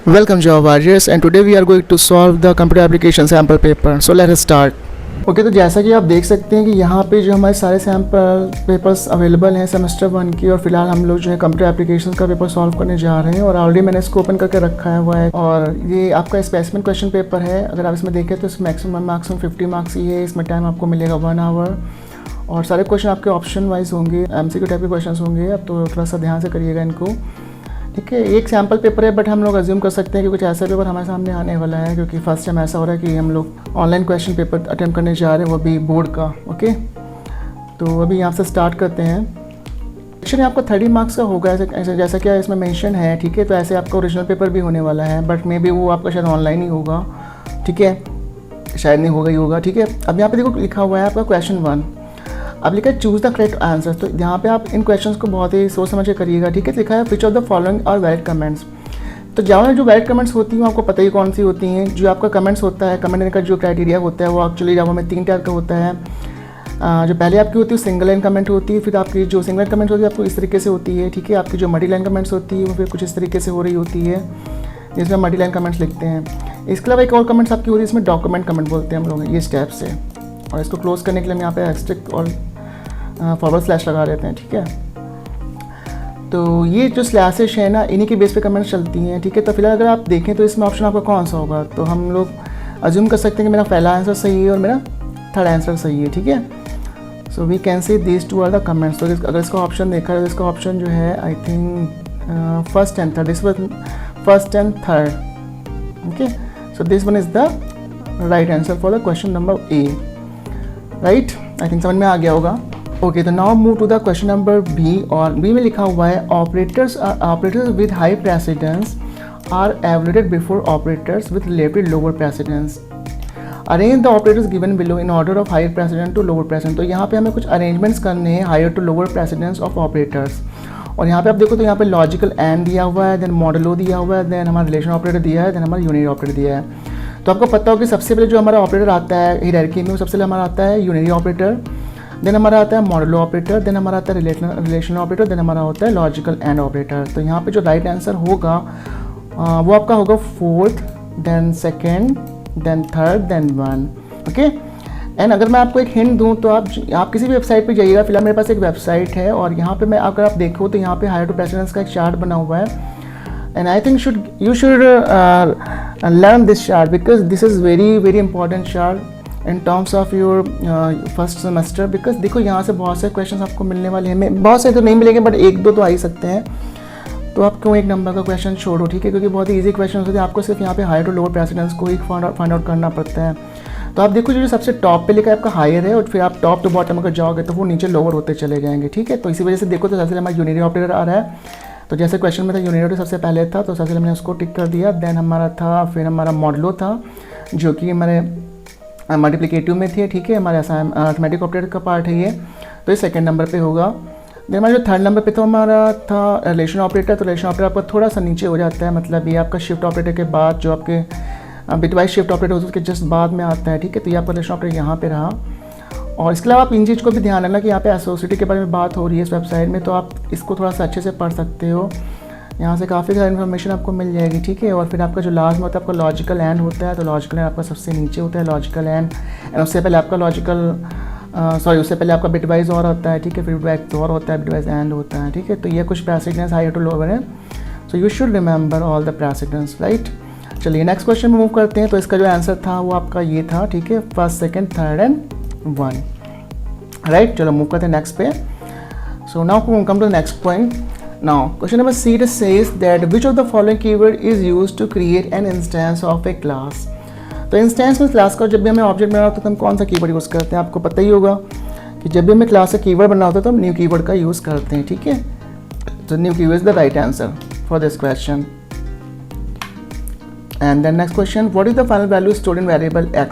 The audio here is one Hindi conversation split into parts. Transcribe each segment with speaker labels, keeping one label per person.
Speaker 1: Welcome Java Warriors, and today we are going to solve the computer application sample paper. So let us start. Okay तो जैसा कि आप देख सकते हैं कि यहाँ पे जो हमारे सारे सैम्पल पेपर्स अवेलेबल हैं सेमेस्टर 1 की, और फिलहाल हम लोग जो है कंप्यूटर एप्लीकेशन का पेपर सॉल्व करने जा रहे हैं और ऑलरेडी मैंने इसको ओपन करके रखा हुआ है। और ये आपका स्पेसिफिक क्वेश्चन पेपर है। अगर आप इसमें देखें तो इसमें मैक्सिमम मार्क्स 50 मार्क्स ही है। इसमें टाइम आपको मिलेगा 1 आवर और सारे क्वेश्चन आपके ऑप्शन वाइज होंगे, MCQ टाइप के क्वेश्चन होंगे। अब तो थोड़ा सा ध्यान से करिएगा इनको, ठीक है। एक सैम्पल पेपर है बट हम लोग अज्यूम कर सकते हैं कि कुछ ऐसा पेपर हमारे सामने आने वाला है, क्योंकि फर्स्ट टाइम ऐसा हो रहा है कि हम लोग ऑनलाइन क्वेश्चन पेपर अटेम्प्ट करने जा रहे हैं, वो भी बोर्ड का। ओके तो अभी यहाँ से स्टार्ट करते हैं। क्वेश्चन आपका 30 मार्क्स का होगा, ऐसे जैसा कि इसमें मेंशन है, ठीक है। तो ऐसे आपका ओरिजिनल पेपर भी होने वाला है, बट मे बी वो आपका शायद ऑनलाइन ही होगा, ठीक है। शायद नहीं होगा ही होगा, ठीक है। अब यहाँ पे देखो लिखा हुआ है आपका क्वेश्चन 1। अब लिखा है चूज़ द करेक्ट आंसर। तो यहाँ पे आप इन क्वेश्चंस को बहुत ही सोच समझ के करिएगा, ठीक है। लिखा है which of the following are valid comments. तो जावा में जो वैलिड कमेंट्स होती हैं आपको पता ही कौन सी होती हैं। जो आपका कमेंट्स होता है, कमेंट देने का जो क्राइटेरिया होता है वो एक्चुअली जावा में 3 टाइप का होता है। जो पहले आपकी होती है सिंगल लाइन कमेंट होती है, फिर आपकी जो सिंगल लाइन कमेंट होती है आपको इस तरीके से होती है, ठीक है। आपकी जो मल्टी लाइन कमेंट्स होती है वो फिर कुछ इस तरीके से हो रही होती है, जिसमें मल्टी लाइन कमेंट्स लिखते हैं। इसके अलावा एक और कमेंट्स आपकी हो रही है, इसमें डॉक्यूमेंट कमेंट बोलते हैं हम लोग ये स्टेप से। और इसको क्लोज करने के लिए हम यहाँ पे एक्स्ट्रिक्ट और फॉरवर्ड स्लैश लगा देते हैं, ठीक है। तो ये जो स्लैशेस है ना, इन्हीं के बेस पे कमेंट्स चलती हैं, ठीक है। तो फिलहाल अगर आप देखें तो इसमें ऑप्शन आपका कौन सा होगा, तो हम लोग अज्यूम कर सकते हैं कि मेरा पहला आंसर सही है और मेरा थर्ड आंसर सही है, ठीक है। So we can say this two are the comments. तो अगर इसका ऑप्शन देखा है तो इसका ऑप्शन जो है I think first and third, this was first and third, okay. So this one is the right answer for the question number A, right. I think समझ में आ गया होगा। ओके तो now move to the question number B. और बी में लिखा हुआ है operators with high precedence are evaluated before operators with relative lower precedence. Arrange the operators given below in order of higher president to lower president. तो यहाँ पे हमें कुछ अरेंजमेंट्स करने हैं higher to lower precedence of operators. और यहाँ पे आप देखो तो यहाँ पे लॉजिकल एंड दिया हुआ है, देन मॉडलो दिया हुआ है, देन हमारा रिलेशन ऑपरेटर दिया है, देन हमारा यूनियरी ऑपरेटर दिया है। तो आपको पता हो कि सबसे पहले जो हमारा ऑपरेटर आता है हायरार्की में, सबसे पहले हमारा आता है यूनियरी ऑपरेटर, देन हमारा आता है मॉडलो ऑपरेटर, देन हमारा आता है रिलेशनल ऑपरेटर, देन हमारा होता है लॉजिकल एंड ऑपरेटर। तो यहाँ पे जो राइट आंसर होगा वो आपका होगा fourth, then second, then third, then 1, okay. And अगर मैं आपको एक हिंट दूँ तो आप किसी भी वेबसाइट पे जाइएगा। फिलहाल मेरे पास एक वेबसाइट है और यहाँ पे मैं अगर आप देखो तो यहाँ पे हायर टू प्रेसिडेंस का एक चार्ट बना हुआ है। And I think you should learn this chart because this is very important chart in terms of your first semester। Because देखो यहाँ से बहुत से क्वेश्चन आपको मिलने वाले हैं, बहुत से तो नहीं मिलेंगे बट 1-2 तो आ ही सकते हैं। तो आप क्यों एक नंबर का क्वेश्चन छोड़ो, ठीक है, क्योंकि बहुत ही ईजी क्वेश्चन होते हैं। आपको सिर्फ यहाँ पे हायर टू लोअर प्रेसिडेंस को ही फाइंड आउट करना पड़ता है। तो आप देखो जो सबसे टॉप पे लिखा है आपका हायर है, और फिर आप टॉप टू बॉटम अगर जाओगे तो वो नीचे लोअर होते चले जाएंगे, ठीक है। तो इसी वजह से देखो तो सबसे हमारा यूनियरी ऑपरेटर आ रहा है। तो जैसे क्वेश्चन में था यूनियरी ऑपरेटर सबसे पहले था, तो सबसे पहले मैंने उसको टिक कर दिया। देन हमारा था, फिर हमारा मॉडलो था जो कि हमारे मल्टीप्लिकेटिव में थे, ठीक है। हमारे अर्थमेटिक ऑपरेटर का पार्ट है ये, तो ये सेकंड नंबर पे होगा। देन हमारा जो थर्ड नंबर पे तो हमारा था रिलेशन ऑपरेटर। तो रिलेशन ऑपरेटर आपका थोड़ा सा नीचे हो जाता है, मतलब ये आपका शिफ्ट ऑपरेटर के बाद जो आपके बिटवाइज शिफ्ट ऑपरेटर होता है उसके जस्ट बाद में आता है, ठीक है। तो ये आपका रिलेशन ऑपरेटर यहाँ पे रहा। और इसके अलावा आप इन चीज़ को भी ध्यान रखना कि यहाँ पे एसोसिएटी के बारे में बात हो रही है इस वेबसाइट में, तो आप इसको थोड़ा सा अच्छे से पढ़ सकते हो। यहाँ से काफ़ी सारी इन्फॉर्मेशन आपको मिल जाएगी, ठीक है। और फिर आपका जो लास्ट में होता है आपका लॉजिकल एंड होता है। तो लॉजिकल एंड आपका सबसे नीचे होता है लॉजिकल एंड उससे पहले आपका उससे पहले आपका बिटवाइज और होता है, ठीक है। फिर बिटवाइज और होता है, बिटवाइज एंड होता है, ठीक है। तो ये कुछ प्रेसिडेंस हायर टू लोअर है। So you should remember all the precedence, right. चलिए नेक्स्ट क्वेश्चन में मूव करते हैं। तो इसका जो आंसर था वो आपका ये था, ठीक है, first, second, third and 1, right. चलो मूव करते हैं नेक्स्ट पे। So now come to the next point. Now question number C says that which of the following keyword is used to create an instance of a class। तो इंस्टेंस में क्लास का जब भी हमें ऑब्जेक्ट बनाना होता है तो हम कौन सा कीवर्ड यूज़ करते हैं, आपको पता ही होगा कि जब भी हमें क्लास का कीवर्ड बनाना होता है तो हम न्यू कीवर्ड का यूज़ करते हैं, ठीक है। तो new keyword is the right answer for this question. And then next question, what is the final value stored in variable x।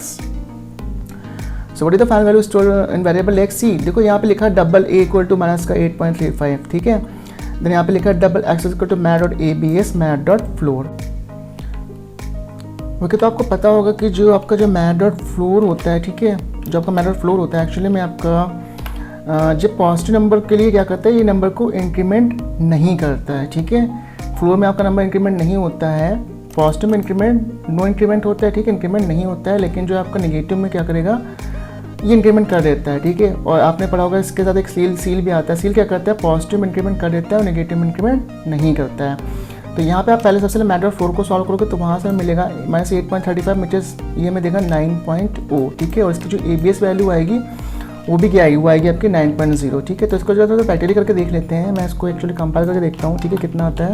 Speaker 1: So what is the final value stored in variable x। See देखो यहाँ पे लिखा है double a equal to minus का 8.35, ठीक है। देन यहाँ पे लिखा है double x equal to math.abs math.floor। Okay तो आपको पता होगा कि जो आपका जो math.floor होता है, ठीक है, जो आपका math.floor होता है एक्चुअली में आपका जब पॉजिटिव नंबर के लिए क्या करता है, ये नंबर को इंक्रीमेंट नहीं करता है, ठीक है। फ्लोर में आपका नंबर इंक्रीमेंट नहीं होता है, पॉजिटिव में इंक्रीमेंट नो इंक्रीमेंट होता है, ठीक है, इंक्रीमेंट नहीं होता है, लेकिन जो आपका नेगेटिव में क्या करेगा, ये इंक्रीमेंट कर देता है, ठीक है। और आपने पढ़ा होगा इसके साथ एक सील भी आता है। सील क्या करता है, पॉजिटिव में इंक्रीमेंट कर देता है और नेगेटिव में इंक्रीमेंट नहीं करता है। तो यहाँ पे आप पहले सबसे पहले मैटर 4 को सॉल्व करोगे तो वहाँ से मिलेगा -8.35 मीटर्स, ये में देगा 9.0, ठीक है। और इसकी जो ABS वैल्यू आएगी वो भी क्या आएगी, वो आएगी आपकी 9.0, ठीक है। तो इसको जो है प्रैक्टिकली करके देख लेते हैं। मैं इसको एक्चुअली कंपाइल करके देखता हूँ, ठीक है, कितना आता है।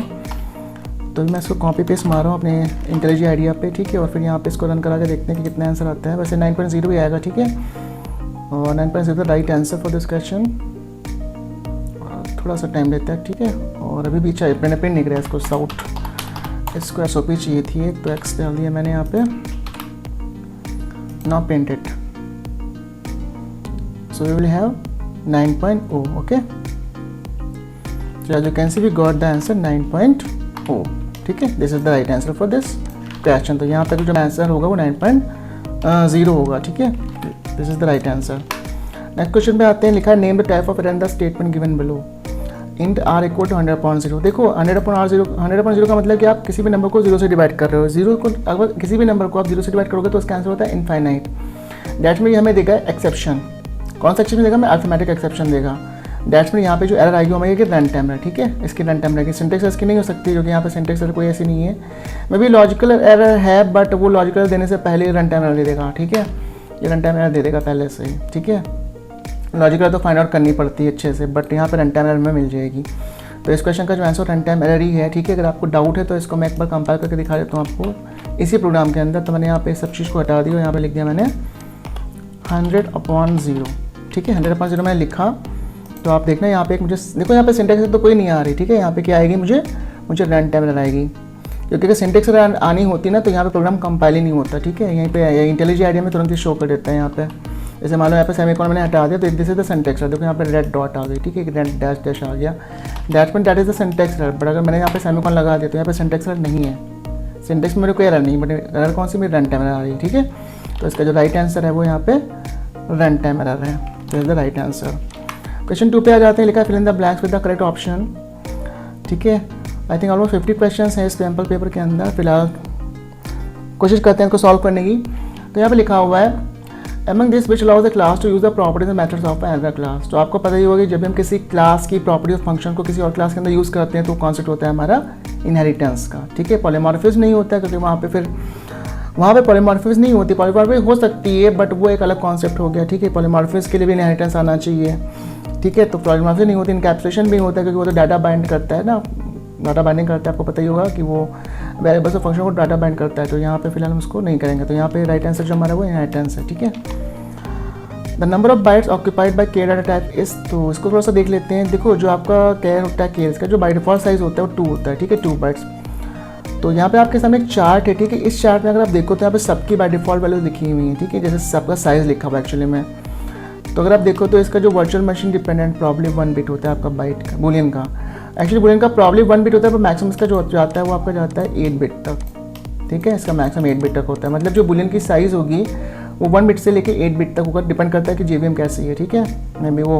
Speaker 1: तो मैं इसको कॉपी पेस्ट मार रहा हूँ अपने इंटेलिजेंट आइडिया पे, ठीक है। और फिर यहाँ पे इसको रन करा के देखते हैं कि कितना आंसर आता है। वैसे 9.0 ही आएगा, ठीक है। और 9.0 right answer for this question. थोड़ा सा टाइम लेता है, ठीक है। और अभी भी चाहिए प्रिंट नहीं करा इसको, इसको SOP चाहिए थी, तो एक्स डाल दिया मैंने यहाँ पे, now print it. So we will have 9.0, okay. So as you can see we got the answer 9.0, ठीक है। This is the right answer for this question. तो यहाँ तक जो आंसर होगा वो 9.0 होगा, ठीक है। This is the right answer. Next question पे आते हैं। लिखा है name the type of error in the statement given below. int r equal to 100/0। देखो 100/0 का मतलब कि आप किसी भी नंबर को 0 से डिवाइड कर रहे हो। 0 को अगर किसी भी नंबर को आप 0 से डिवाइड करोगे तो उसका आंसर होता है इनफाइनाइट। डैश में हमें देगा एक्सेप्शन। कौन सा एक्सेप्शन देगा, मैं अर्थमेटिक एक्सेप्शन देगा। डैश में यहाँ पे जो एरर आएगी वो हमें रन टाइम है, ठीक है। इसकी रन टाइम रहेगी, सिंटेक्स इसकी नहीं हो सकती क्योंकि यहाँ पे सिंटेक्स एरर कोई ऐसी नहीं है। मे भी लॉजिकल एरर है बट वो लॉजिकल देने से पहले रन टाइम एरर दे देगा, ठीक है। ये रन टाइम एरर दे देगा पहले से ही, ठीक है। लॉजिकल तो फाइंड आउट करनी पड़ती है अच्छे से, बट यहाँ पे रन टाइम एरर में मिल जाएगी। तो इस क्वेश्चन का जो आंसर रन टाइम एरर ही है, ठीक है। अगर आपको डाउट है तो इसको मैं एक बार कंपेयर करके दिखा देता हूँ आपको इसी प्रोग्राम के अंदर। तो मैंने यहाँ पे सब चीज़ को हटा दिया, यहाँ पे लिख दिया मैंने 100/0, ठीक है। 100/0 मैंने लिखा। तो आप देखना यहाँ पे मुझे देखो, यहाँ पे सिंटेक्स तो कोई नहीं आ रही, ठीक है। यहाँ पे क्या आएगी, मुझे रन टाइम एरर आएगी, क्योंकि अगर सिंटेक्स एरर आनी होती ना तो यहाँ पे प्रोग्राम कंपाइल ही नहीं होता, ठीक है। यहीं पे इंटेलिजेंट आइडिया में तुरंत ही शो कर देता है। यहाँ पे जैसे मान लो यहाँ पे सेमीकोलन मैंने हटा दिया तो this is the syntax error. देखो यहाँ पे रेड डॉट आ गई, ठीक है, रेड डैश आ गया। That is the syntax error. But अगर मैंने यहाँ पे सेमीकोलन लगा दिया तो यहाँ पे सिंटेक्स एरर नहीं है। सिंटेक्स में मेरे कोई एरर नहीं, बट एरर कौन सी, मेरी रन टाइम एरर आ रही है, ठीक है। तो इसका जो राइट आंसर है वो यहाँ पे रन टाइम एरर है। तो is the right answer. Question 2 पे आ जाते हैं। लिखा fill in the blanks with the correct option, ठीक है। आई थिंक ऑलमोस्ट 50 क्वेश्चन हैं इस सैम्पल पेपर के अंदर। फिलहाल कोशिश करते हैं इसको सॉल्व करने की। तो यहाँ पे लिखा हुआ है among this which allows the class to use the properties and methods of another class। तो आपको पता ही होगा कि जब हम किसी क्लास की प्रॉपर्टी ऑफ फंक्शन को किसी और क्लास के अंदर यूज़ करते हैं तो कॉन्सेप्ट होता है हमारा इनहेरिटेंस का, ठीक है। पॉलीमॉर्फिज्म नहीं होता है क्योंकि वहाँ पे पॉलीमॉर्फिज्म नहीं होती। पॉलीमॉर्फिज्म हो सकती है बट वो एक अलग कॉन्सेप्ट हो गया, ठीक है। पॉलीमॉर्फिज्म के लिए भी इनहेरिटेंस आना चाहिए, ठीक है। तो पॉलीमॉर्फिज्म नहीं होती, इनकैप्सुलेशन भी होता है क्योंकि वो तो डाटा बाइंड करता है ना, डाटा बाइंडिंग करता है। आपको पता ही होगा कि वो वेरिएबल्स ऑफ फंक्शन को डाटा बाइंड करता है। तो यहाँ पे फिलहाल हम उसको नहीं करेंगे। तो यहाँ पे राइट आंसर जो हमारा वो इनहेरिटेंस है, ठीक है। The number of bytes occupied by care data type इस, तो इसको थोड़ा सा देख लेते हैं। देखो जो आपका केयर होता है, केयर का जो बाई डिफॉल्ट साइज होता है वो 2 होता है, ठीक है, 2 बाइट्स। तो यहाँ पे आपके सामने एक चार्ट है, ठीक है। इस चार्ट में अगर आप देखो तो यहाँ पे सबकी बाई डिफॉल्ट वैल्यू लिखी हुई है, ठीक है, जैसे सबका साइज लिखा हुआ एक्चुअली में। तो अगर आप देखो तो इसका जो virtual machine dependent probably 1 bit होता है आपका बाइट का, बुलियन का। एक्चुअली बुलियन का प्रॉब्ली 1 बिट होता है, पर मैक्सिमम इसका जो जाता है वो आपका जाता है 8 बिट तक, ठीक है। इसका मैक्सिमम 8 बिट तक होता है। मतलब जो बुलियन की साइज़ होगी वो 1 बिट से लेके 8 बिट तक होगा, डिपेंड करता है कि JVM कैसी है, ठीक है। मे बी वो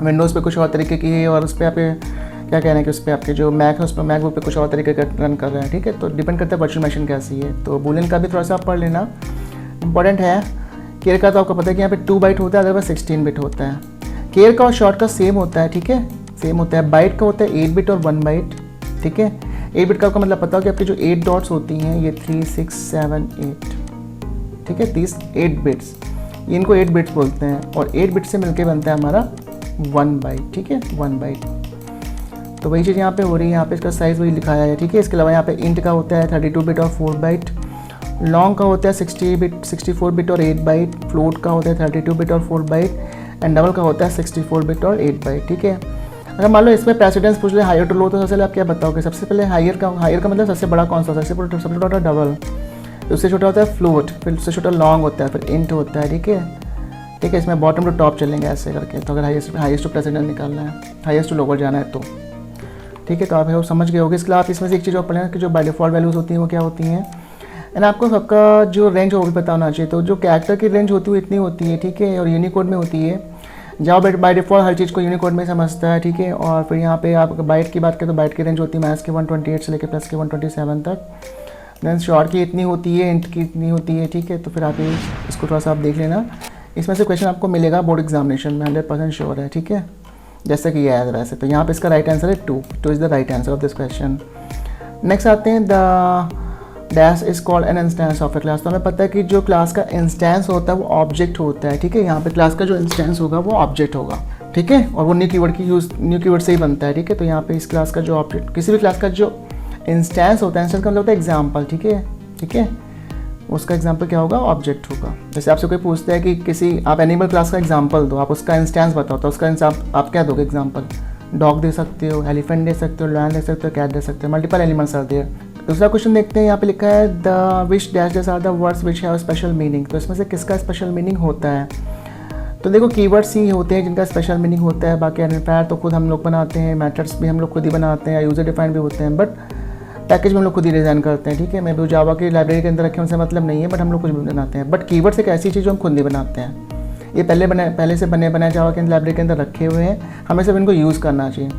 Speaker 1: विंडोज़ पे कुछ और तरीके की है और उस पर आप क्या कह रहे हैं कि उस पर आपके जो मैक है उस पर मैकबुक पे कुछ और तरीके का रन कर रहे हैं, ठीक है। तो डिपेंड करता है वर्चुअल मशीन कैसी है। तो बुलियन का भी थोड़ा सा आप पढ़ लेना, इंपॉर्टेंट है। केयर का तो आपको पता है कि यहाँ पे 2 बाइट होता है, अदरवाइज 16 बिट होता है। केयर का और शॉर्ट का सेम होता है, ठीक है, सेम होता है। बाइट का होता है 8 बिट और 1 बाइट, ठीक है। 8 बिट का आपका मतलब पता हो कि आपकी जो 8 डॉट्स होती हैं ये 3, 6, 7, 8, ठीक है, 8 बिट्स, इनको 8 बिट्स बोलते हैं। और 8 बिट से मिलके बनता है हमारा 1 बाइट, ठीक है, 1 बाइट। तो वही चीज़ यहाँ पे हो रही है। यहाँ पे इसका साइज़ वही लिखाया है, ठीक है। इसके अलावा यहाँ पे इंट का होता है 32 बिट और 4 बाइट। लॉन्ग का होता है 60 बिट, 64 बिट और 8 बाइट। फ्लोट का होता है 32 बिट और 4 बाइट। एंड डबल का होता है 64 बिट और 8 बाइट, ठीक है। अगर मान लो इसमें प्रेसिडेंस पूछ ले हायर टू लो, तो सबसे पहले आप क्या बताओगे? सबसे पहले हायर का मतलब सबसे बड़ा कौन सा होता है? सबसे छोटा होता है डबल, उससे छोटा होता है फ्लोट, फिर उससे छोटा लॉन्ग होता है, फिर इंट होता है, ठीक है, ठीक है। इसमें बॉटम टू टॉप चलेंगे ऐसे करके। तो अगर हाईएस्ट टू प्रेसिडेंट निकालना है, हाईएस्ट टू लोअर जाना है तो, ठीक है। तो आप समझ गए होगे। इसके अलावा आप इसमें से एक चीज़ और पढ़ेंगे कि जो बाय डिफॉल्ट वैल्यूज़ होती हैं वो क्या होती हैं, एंड आपको सबका जो रेंज हो वो भी पता होना चाहिए। तो जो कैरेक्टर की रेंज होती है वो इतनी होती है, ठीक है, और यूनिकोड में होती है। जावा बाय डिफॉल्ट हर चीज़ को यूनिकोड में समझता है, ठीक है। और फिर यहाँ पे आप बाइट की बात करें तो बाइट की रेंज होती है -128 से लेकर +127 तक। देन शॉर्ट की इतनी होती है, इंट की इतनी होती है, ठीक है। तो फिर आप ये इसको थोड़ा सा आप देख लेना, इसमें से क्वेश्चन आपको मिलेगा बोर्ड एग्जामिनेशन में 100% श्योर है, ठीक है, जैसा कि ये आया वैसे। तो यहाँ पे इसका राइट आंसर है 2 is the right answer of this question. Next आते हैं, the dash is called an instance of A class. तो हमें पता है कि जो क्लास का इंस्टेंस होता है वो ऑब्जेक्ट होता है, ठीक है। यहाँ पे क्लास का जो इंस्टेंस होगा वो ऑब्जेक्ट होगा, ठीक है, और वो न्यू कीवर्ड से ही बनता है, ठीक है। तो यहाँ पे इस क्लास का जो ऑब्जेक्ट, किसी भी क्लास का जो इंस्टेंस होता है, इंस्टेंस का मतलब होता है एग्जाम्पल, ठीक है, ठीक है, उसका एग्जाम्पल क्या होगा, ऑब्जेक्ट होगा। जैसे आपसे कोई पूछता है कि किसी आप एनिमल क्लास का एग्जाम्पल दो, आप उसका इंस्टेंस बताओ, तो उसका आप क्या दोगे एग्जाम्पल, डॉग दे सकते हो, एलिफेंट दे सकते हो, लायन दे सकते हो, कैट दे सकते हो, मल्टीपल एनिमल्स आर देयर। दूसरा क्वेश्चन देखते हैं, यहाँ पे लिखा है the which dash dash are the words which have special meaning. तो इसमें से किसका स्पेशल मीनिंग होता है। तो देखो कीवर्ड्स ही होते हैं जिनका स्पेशल मीनिंग होता है, बाकी आइडेंटिफायर तो खुद हम लोग बनाते हैं, मेथड्स भी हम लोग खुद ही बनाते हैं, यूजर डिफाइंड भी होते हैं, बट पैकेज में हम लोग खुद ही डिज़ाइन करते हैं, ठीक है। मैं भी जावा की लाइब्रेरी के अंदर रखे उनसे मतलब नहीं है, बट हम लोग कुछ भी बनाते हैं। बट कीवर्ड्स एक ऐसी चीज़ जो हम खुद नहीं बनाते हैं, ये पहले से बने बनाए जावा के लाइब्रेरी के अंदर रखे हुए हैं, हमें सिर्फ इनको यूज़ करना चाहिए।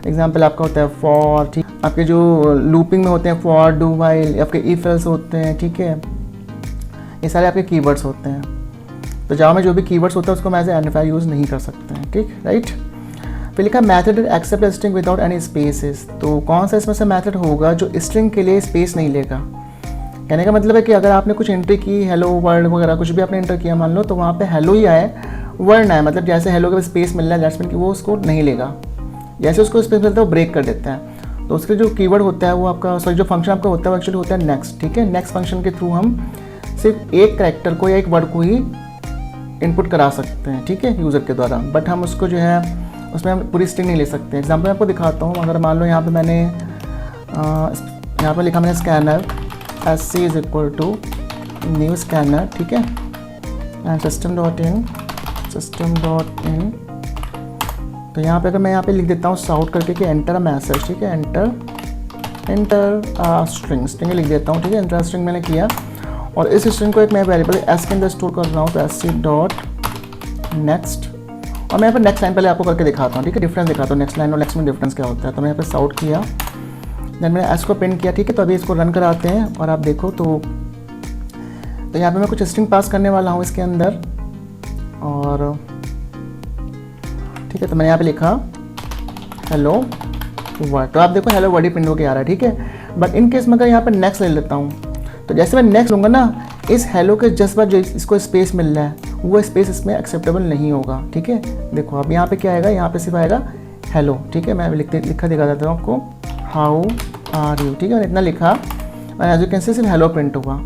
Speaker 1: एग्जाम्पल आपका होता है फॉर, ठीक, आपके जो लूपिंग में होते हैं फॉर, डू वाइल, आपके इफ एल्स होते हैं, ठीक है, ये सारे आपके कीवर्ड्स होते हैं। तो जावा में जो भी कीवर्ड्स होता है उसको हम एज ए आइडेंटिफायर यूज़ नहीं कर सकते हैं, ठीक, राइट। फिर लिखा method accept string without any spaces. तो कौन सा इसमें से मैथड होगा जो स्ट्रिंग के लिए स्पेस नहीं लेगा। कहने का मतलब है कि अगर आपने कुछ एंट्री की, हेलो वर्ड वगैरह कुछ भी आपने एंटर किया मान लो, तो वहाँ पे हेलो ही आए, वर्ड ना आए, मतलब जैसे हेलो के स्पेस मिल रहा है दैट्स मीन कि वो उसको नहीं लेगा, जैसे उसको स्पेस मिलता है वो ब्रेक कर देता है। तो उसके जो कीवर्ड होता है वो आपका, सॉरी जो फंक्शन आपका होता है वो एक्चुअली होता है नेक्स्ट, ठीक है। नेक्स्ट फंक्शन के थ्रू हम सिर्फ एक कैरेक्टर को या एक वर्ड को ही इनपुट करा सकते हैं, ठीक है, यूज़र के द्वारा, बट हम उसको जो है उसमें हम पूरी स्ट्रिंग नहीं ले सकते। एग्जाम्पल मैं आपको दिखाता हूँ। अगर मान लो यहाँ पे मैंने यहाँ पर लिखा मैंने scanner SC is equal to new scanner, ठीक है, एंड सिस्टम डॉट इन। तो यहाँ पे अगर मैं यहाँ पे लिख देता हूँ साउट करके कि एंटर अ मैसेज, ठीक है, एंटर स्ट्रिंग लिख देता हूँ, ठीक है, एंटर स्ट्रिंग मैंने किया, और इस स्ट्रिंग को एक मैं वेरिएबल S के अंदर स्टोर कर रहा हूँ, तो SC डॉट नेक्स्ट, और मैं यहाँ पर नेक्स्ट लाइन पहले आपको करके दिखाता हूँ, ठीक है, डिफरेंस दिखाता हूँ नेक्स्ट लाइन और नेक्स्ट में डिफरेंस क्या होता है। तो मैं यहाँ पे साउट किया, देन मैंने एस को प्रिंट किया, ठीक है। तो अभी इसको रन कराते हैं और आप देखो तो यहाँ पे मैं कुछ स्ट्रिंग पास करने वाला हूँ इसके अंदर, और ठीक है, तो मैंने यहाँ पे लिखा हेलो वर्ड, तो आप देखो हेलो वर्ड ही प्रिंट होकर आ रहा है, ठीक है। बट इन केस में अगर यहाँ पर नेक्स्ट ले लेता हूँ, तो जैसे मैं नेक्स्ट लूँगा ना, इस हेलो के जस्ट बाद जो इसको स्पेस मिल रहा है वो स्पेस इसमें एक्सेप्टेबल नहीं होगा, ठीक है। देखो अब यहाँ पे क्या आएगा, यहाँ पे सिर्फ आएगा हेलो, ठीक है। मैं लिखा दिखा देता हूँ आपको, हाउ आर यू, ठीक है, मैंने इतना लिखा और एज यू कैन सी सिर्फ हेलो प्रिंट हुआ।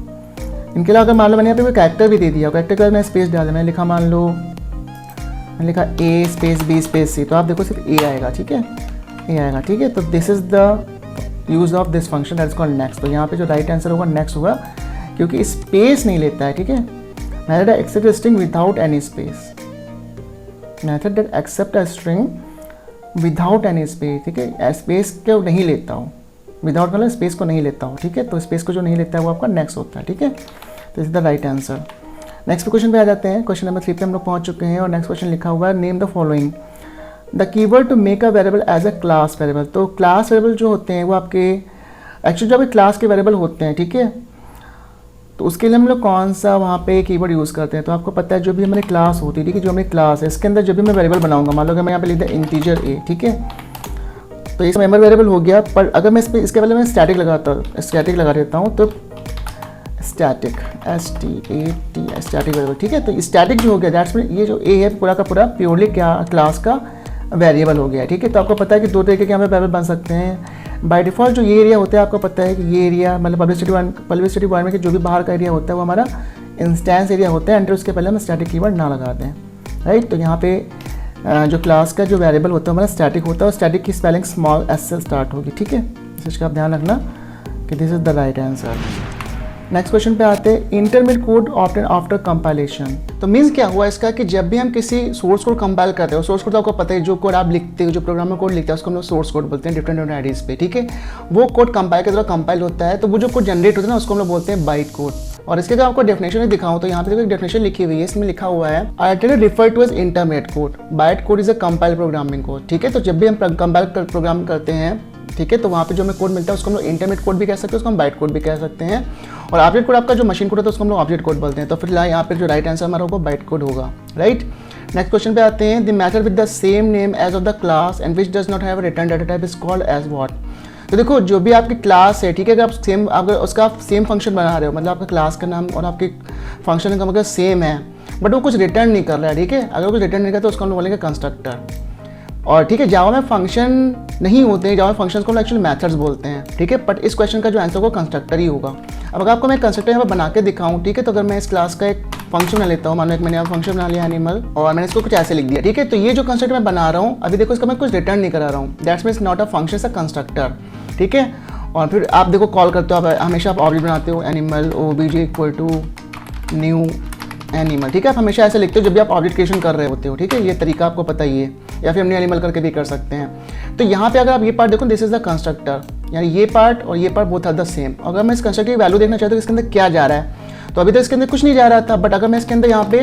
Speaker 1: इनके अलावा अगर मान लो मैंने यहाँ पे कोई कैरेक्टर भी दे दिया, कैरेक्टर के बाद मैंने स्पेस डाल दिया, मैंने लिखा मान लो मैंने लिखा ए स्पेस बी स्पेस सी, तो आप देखो सिर्फ ए आएगा, ठीक है, ए आएगा, ठीक है। तो this is the use of this function that is called next. तो यहाँ पे जो राइट आंसर होगा नेक्स्ट होगा, क्योंकि स्पेस नहीं लेता है, ठीक है। Method accept string without any space, method that accept a string without any space, ठीक है, स्पेस को नहीं लेता हूँ, विदाउट मतलब स्पेस को नहीं लेता हूँ, ठीक है। तो स्पेस को जो नहीं लेता है वो आपका नेक्स्ट होता है, ठीक है। तो is the right answer. Next question पे आ जाते हैं, क्वेश्चन नंबर 3 पे हम लोग पहुँच चुके हैं, और नेक्स्ट क्वेश्चन लिखा हुआ है name the following the keyword to make a variable as a class variable. तो क्लास वेरिएबल जो होते हैं वो आपके एक्चुअली जो अभी क्लास के वेरिएबल होते हैं, ठीक है, तो उसके लिए हम लोग कौन सा वहाँ पे कीवर्ड यूज़ करते हैं। तो आपको पता है जो भी हमारी क्लास होती है, ठीक है, जो हमारी क्लास है इसके अंदर जब भी मैं वेरिएबल बनाऊंगा, मान लो कि मैं यहाँ पे लिख दिया इंटीजर ए, ठीक है, तो ये मेंबर वेरिएबल हो गया। पर अगर मैं इसके पहले मैं स्टैटिक लगा देता हूँ, तो स्टैटिक स्टैटिक वेरिएबल, ठीक है। तो स्टैटिक जो हो गया दैट्स मीन ये जो ए है पूरा का पूरा प्योरली क्या क्लास का वेरिएबल हो गया, ठीक है। तो आपको पता है कि दो तरीके के हमें वेरिएबल बन सकते हैं। बाय डिफ़ॉल्ट जो ये एरिया होता है आपको पता है कि ये एरिया मतलब पब्लिसिटी एनवायरनमेंट के जो भी बाहर का एरिया होता है वो हमारा इंस्टेंस एरिया होता है, एंटर उसके पहले हम स्टैटिक कीवर्ड ना लगाते हैं, राइट। तो यहाँ पे जो क्लास का जो वेरिएबल होता है हमारा स्टैटिक होता है, और स्टैटिक की स्पेलिंग स्मॉल एस से स्टार्ट होगी, ठीक है। इस चीज़ का आप ध्यान रखना कि this is the right answer. Next question पे आते हैं intermediate code optain after compilation. तो मीन्स क्या हुआ इसका कि जब भी हम किसी सोर्स कोड कंपाइल करते हैं, सोर्स कोड तो आपको पता है जो कोड आप लिखते हो, जो प्रोग्राम में कोड लिखते हैं उसको हम लोग सोर्स कोड बोलते हैं डिफरेंट आईडीज पे, ठीक है। वो कोड कंपाइल के द्वारा कंपाइल होता है, तो वो जो कोड जनरेट होता है ना उसको हम लोग बोलते हैं बाइट कोड। और इसके अगर आपको डेफिनेशन दिखाऊं तो यहाँ पे एक डेफिनेशन लिखी हुई है, इसमें लिखा हुआ है article refer to as intermediate code, byte code is a compile programming code, ठीक है। तो जब भी हम कंपाइल प्रोग्राम करते हैं ठीक है। तो वहाँ पे जो हमें कोड मिलता है उसको हम लोग इंटरमीडिएट कोड भी कह सकते हैं, उसको हम बाइट कोड भी कह सकते हैं। और ऑब्जेक्ट कोड आपका जो मशीन कोड होता है उसको हम लोग ऑब्जेक्ट कोड बोलते हैं। तो फिर यहाँ पे जो राइट आंसर हमारा होगा बाइट कोड होगा, राइट। नेक्स्ट क्वेश्चन पे आते हैं, the method with the same name as of the class and which does not have return data type is called as what. तो देखो जो भी आपकी क्लास है, ठीक है, अगर उसका आप सेम फंक्शन बना रहे हो, मतलब आपका क्लास का नाम और आपके फंक्शन का मतलब सेम है, बट वो कुछ रिटर्न नहीं कर रहा है, ठीक है। अगर कुछ रिटर्न नहीं करता तो उसको हम लोग बोलेंगे कंस्ट्रक्टर। और ठीक है, जावा में फंक्शन नहीं होते हैं, जावा में फंक्शंस को हम एक्चुअली मेथड्स बोलते हैं, ठीक है। बट इस क्वेश्चन का जो आंसर होगा कंस्ट्रक्टर ही होगा। अब अगर आपको मैं कंस्ट्रक्टर यहाँ पर बना के दिखाऊँ, ठीक है, तो अगर मैं इस क्लास का एक फंक्शन बना लेता हूँ, मानो एक मैंने यहाँ फंक्शन बना लिया एनिमल और मैंने इसको कुछ ऐसे लिख दिया, ठीक है। तो ये जो कंस्ट्रक्टर मैं बना रहा हूँ अभी देखो, इसका मैं कुछ रिटर्न नहीं करा रहा हूँ, that's means not a function, a constructor, ठीक है। और फिर आप देखो कॉल करते हो, आप हमेशा आप ऑब्जेक्ट बनाते हो animal O B J equal to new animal, ठीक है। आप हमेशा ऐसे लिखते हो जब भी आप ऑब्जेक्ट क्रिएशन कर रहे होते हो, ठीक है। ये तरीका आपको पता ही है, या फिर न्यू एनिमल करके भी कर सकते हैं। तो यहाँ पे अगर आप ये पार्ट देखो, दिस इज द कंस्ट्रक्टर, यानी ये पार्ट और ये part both are the same. अगर मैं इस कंस्ट्रक्टर की वैल्यू देखना चाहता हूँ इसके अंदर क्या जा रहा है, तो अभी तो इसके अंदर कुछ नहीं जा रहा था, बट अगर मैं इसके अंदर यहाँ पे